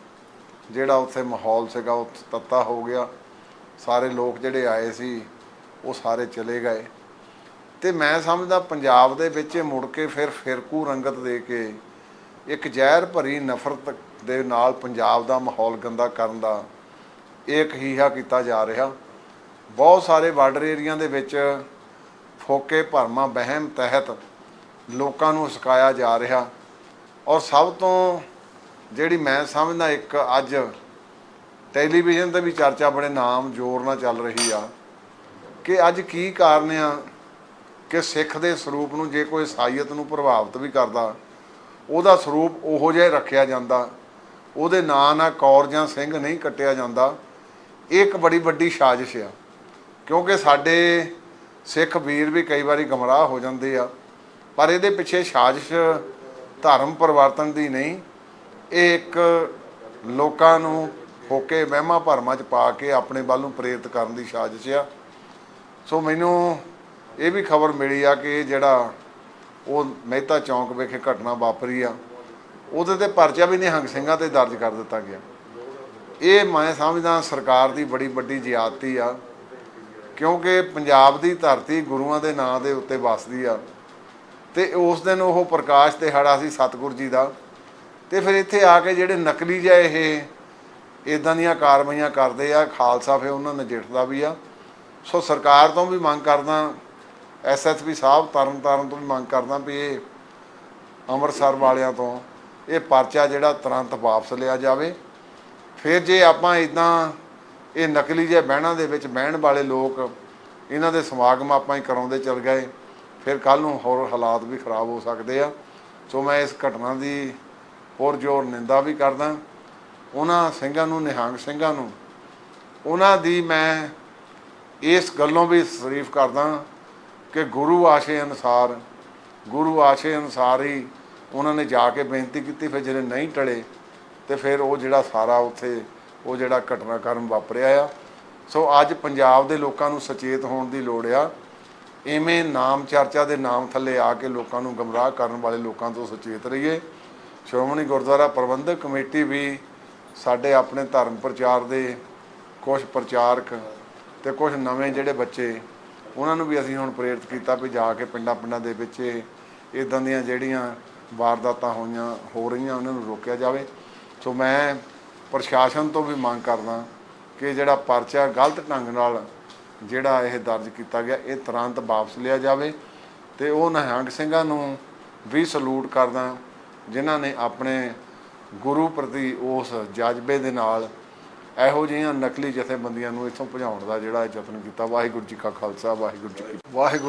ਜਿਹੜਾ ਉੱਥੇ ਮਾਹੌਲ ਸੀਗਾ ਉਹ ਤੱਤਾ ਹੋ ਗਿਆ। ਸਾਰੇ ਲੋਕ ਜਿਹੜੇ ਆਏ ਸੀ ਉਹ ਸਾਰੇ ਚਲੇ ਗਏ। ਤੇ ਮੈਂ ਸਮਝਦਾ ਪੰਜਾਬ ਦੇ ਵਿੱਚ ਮੁੜ ਕੇ ਫਿਰ ਫਿਰਕੂ ਰੰਗਤ ਦੇ ਕੇ ਇੱਕ ਜ਼ਹਿਰ ਭਰੀ ਨਫ਼ਰਤ ਦੇ ਨਾਲ ਪੰਜਾਬ ਦਾ ਮਾਹੌਲ ਗੰਦਾ ਕਰਨ ਦਾ ਇੱਕ ਹੀਹਾ ਕੀਤਾ ਜਾ ਰਿਹਾ। ਬਹੁਤ ਸਾਰੇ ਬਾਰਡਰ ਏਰੀਆ ਦੇ ਵਿੱਚ ਫੋਕੇ ਭਰਮਾਂ ਵਹਿਮ ਤਹਿਤ ਲੋਕਾਂ ਨੂੰ ਸਿਖਾਇਆ ਜਾ ਰਿਹਾ। ਔਰ ਸਭ ਤੋਂ ਜਿਹੜੀ ਮੈਂ ਸਮਝਦਾ ਇੱਕ ਅੱਜ ਟੈਲੀਵਿਜ਼ਨ 'ਤੇ ਵੀ ਚਰਚਾ ਬੜੇ ਨਾਮ ਜ਼ੋਰ ਨਾਲ ਚੱਲ ਰਹੀ ਆ ਕਿ ਅੱਜ ਕੀ ਕਾਰਨ ਆ ਕਿ ਸਿੱਖ ਦੇ ਸਰੂਪ ਨੂੰ ਜੇ ਕੋਈ ਈਸਾਈਅਤ ਨੂੰ ਪ੍ਰਭਾਵਿਤ ਵੀ ਕਰਦਾ ਉਹਦਾ ਸਰੂਪ ਉਹੋ ਜਿਹਾ ਰੱਖਿਆ ਜਾਂਦਾ, ਉਹਦੇ ਨਾਂ ਨਾਲ ਕੌਰ ਜਾਂ ਸਿੰਘ ਨਹੀਂ ਕੱਟਿਆ ਜਾਂਦਾ। ਇਹ ਇੱਕ ਬੜੀ ਵੱਡੀ ਸਾਜ਼ਿਸ਼ ਆ, ਕਿਉਂਕਿ ਸਾਡੇ ਸਿੱਖ ਵੀਰ ਵੀ ਕਈ ਵਾਰੀ ਗਮਰਾਹ ਹੋ ਜਾਂਦੇ ਆ, ਪਰ ਇਹਦੇ ਪਿੱਛੇ ਸਾਜ਼ਿਸ਼ ਧਰਮ ਪਰਿਵਰਤਨ ਦੀ ਨਹੀਂ, ਇਹ ਇੱਕ ਲੋਕਾਂ ਨੂੰ ਫੋਕੇ ਵਹਿਮਾਂ ਭਰਮਾਂ 'ਚ ਪਾ ਕੇ ਆਪਣੇ ਵੱਲ ਨੂੰ ਪ੍ਰੇਰਿਤ ਕਰਨ ਦੀ ਸਾਜ਼ਿਸ਼ ਆ। ਸੋ ਮੈਨੂੰ ਇਹ ਵੀ ਖਬਰ ਮਿਲੀ ਆ ਕਿ ਜਿਹੜਾ ਉਹ ਮਹਿਤਾ ਚੌਂਕ ਵਿਖੇ ਘਟਨਾ ਵਾਪਰੀ ਆ ਉਹਦੇ 'ਤੇ ਪਰਚਾ ਵੀ ਨਿਹੰਗ ਸਿੰਘਾਂ 'ਤੇ ਦਰਜ ਕਰ ਦਿੱਤਾ ਗਿਆ। ਇਹ ਮੈਂ ਸਮਝਦਾ ਸਰਕਾਰ ਦੀ ਬੜੀ ਵੱਡੀ ਜ਼ਿਆਦਤੀ ਆ, ਕਿਉਂਕਿ ਪੰਜਾਬ ਦੀ ਧਰਤੀ ਗੁਰੂਆਂ ਦੇ ਨਾਂ ਦੇ ਉੱਤੇ ਵਸਦੀ ਆ ਤੇ ਉਸ ਦਿਨ ਉਹ ਪ੍ਰਕਾਸ਼ ਦਿਹਾੜਾ ਸੀ ਸਤਿਗੁਰੂ ਜੀ ਦਾ। ਤੇ ਫਿਰ ਇੱਥੇ ਆ ਕੇ ਜਿਹੜੇ ਨਕਲੀ ਜਿਹੇ ਇਹ ਇੱਦਾਂ ਦੀਆਂ ਕਾਰਵਾਈਆਂ ਕਰਦੇ ਆ, ਖਾਲਸਾ ਫਿਰ ਉਹਨਾਂ ਨਜਿੱਠਦਾ ਵੀ ਆ। ਸੋ ਸਰਕਾਰ ਤੋਂ ਵੀ ਮੰਗ ਕਰਦਾ, SSP ਸਾਹਿਬ ਤਰਨ ਤਾਰਨ ਤੋਂ ਵੀ ਮੰਗ ਕਰਦਾ ਵੀ ਇਹ ਅੰਮ੍ਰਿਤਸਰ ਵਾਲਿਆਂ ਤੋਂ ਇਹ ਪਰਚਾ ਜਿਹੜਾ ਤੁਰੰਤ ਵਾਪਸ ਲਿਆ ਜਾਵੇ। ਫਿਰ ਜੇ ਆਪਾਂ ਇੱਦਾਂ ਇਹ ਨਕਲੀ ਜਿਹੇ ਬਹਿਣਾਂ ਦੇ ਵਿੱਚ ਬਹਿਣ ਵਾਲੇ ਲੋਕ ਇਹਨਾਂ ਦੇ ਸਮਾਗਮ ਆਪਾਂ ਹੀ ਕਰਾਉਂਦੇ ਚੱਲ ਗਏ, ਫਿਰ ਕੱਲ੍ਹ ਨੂੰ ਹੋਰ ਹਾਲਾਤ ਵੀ ਖਰਾਬ ਹੋ ਸਕਦੇ ਆ। ਸੋ ਮੈਂ ਇਸ ਘਟਨਾ ਦੀ ਹੋਰ ਜ਼ੋਰ ਨਿੰਦਾ ਵੀ ਕਰਦਾ। ਉਹਨਾਂ ਸਿੰਘਾਂ ਨੂੰ, ਨਿਹੰਗ ਸਿੰਘਾਂ ਨੂੰ, ਉਹਨਾਂ ਦੀ ਮੈਂ ਇਸ ਗੱਲੋਂ ਵੀ ਤਾਰੀਫ ਕਰਦਾ ਕਿ ਗੁਰੂ ਆਸ਼ੇ ਅਨੁਸਾਰ ਹੀ ਉਹਨਾਂ ਨੇ ਜਾ ਕੇ ਬੇਨਤੀ ਕੀਤੀ। ਫਿਰ ਜਿਹੜੇ ਨਹੀਂ ਟਲੇ ਤੇ ਫਿਰ ਉਹ ਜਿਹੜਾ ਸਾਰਾ ਉੱਥੇ ਉਹ ਜਿਹੜਾ ਘਟਨਾਕ੍ਰਮ ਵਾਪਰਿਆ ਆ। ਸੋ ਅੱਜ ਪੰਜਾਬ ਦੇ ਲੋਕਾਂ ਨੂੰ ਸੁਚੇਤ ਹੋਣ ਦੀ ਲੋੜ ਆ। ਇਵੇਂ ਨਾਮ ਚਰਚਾ ਦੇ ਨਾਮ ਥੱਲੇ ਆ ਕੇ ਲੋਕਾਂ ਨੂੰ ਗੁੰਮਰਾਹ ਕਰਨ ਵਾਲੇ ਲੋਕਾਂ ਤੋਂ ਸੁਚੇਤ ਰਹੀਏ। ਸ਼੍ਰੋਮਣੀ ਗੁਰਦੁਆਰਾ ਪ੍ਰਬੰਧਕ ਕਮੇਟੀ ਵੀ ਸਾਡੇ ਆਪਣੇ ਧਰਮ ਪ੍ਰਚਾਰ ਦੇ ਕੁਝ ਪ੍ਰਚਾਰਕ ਤੇ ਕੁਝ ਨਵੇਂ ਜਿਹੜੇ ਬੱਚੇ ਉਹਨਾਂ ਨੂੰ ਵੀ ਅਸੀਂ ਹੁਣ ਪ੍ਰੇਰਿਤ ਕੀਤਾ ਵੀ ਜਾ ਕੇ ਪਿੰਡਾਂ ਦੇ ਵਿੱਚ ਇੱਦਾਂ ਦੀਆਂ ਜਿਹੜੀਆਂ ਵਾਰਦਾਤਾਂ ਹੋ ਰਹੀਆਂ ਉਹਨਾਂ ਨੂੰ ਰੋਕਿਆ ਜਾਵੇ। ਸੋ ਮੈਂ ਪ੍ਰਸ਼ਾਸਨ ਤੋਂ ਵੀ ਮੰਗ ਕਰਦਾ ਕਿ ਜਿਹੜਾ ਪਰਚਾ ਗਲਤ ਢੰਗ ਨਾਲ ਜਿਹੜਾ ਇਹ ਦਰਜ ਕੀਤਾ ਗਿਆ ਇਹ ਤੁਰੰਤ ਵਾਪਸ ਲਿਆ ਜਾਵੇ। ਤੇ ਉਹ ਨਿਹੰਗ ਸਿੰਘਾਂ ਨੂੰ ਵੀ ਸਲੂਟ ਕਰਦਾ ਜਿਨ੍ਹਾਂ ਨੇ ਆਪਣੇ ਗੁਰੂ ਪ੍ਰਤੀ ਉਸ ਜਜ਼ਬੇ ਦੇ ਨਾਲ ਇਹੋ ਜਿਹੀਆਂ ਨਕਲੀ ਜਥੇਬੰਦੀਆਂ ਨੂੰ ਇੱਥੋਂ ਭਜਾਉਣ ਦਾ ਜਿਹੜਾ ਯਤਨ ਕੀਤਾ। ਵਾਹਿਗੁਰੂ ਜੀ ਕਾ ਖਾਲਸਾ, ਵਾਹਿਗੁਰੂ ਜੀ ਕੀ ਫਤਿਹ। ਵਾਹਿਗੁਰੂ।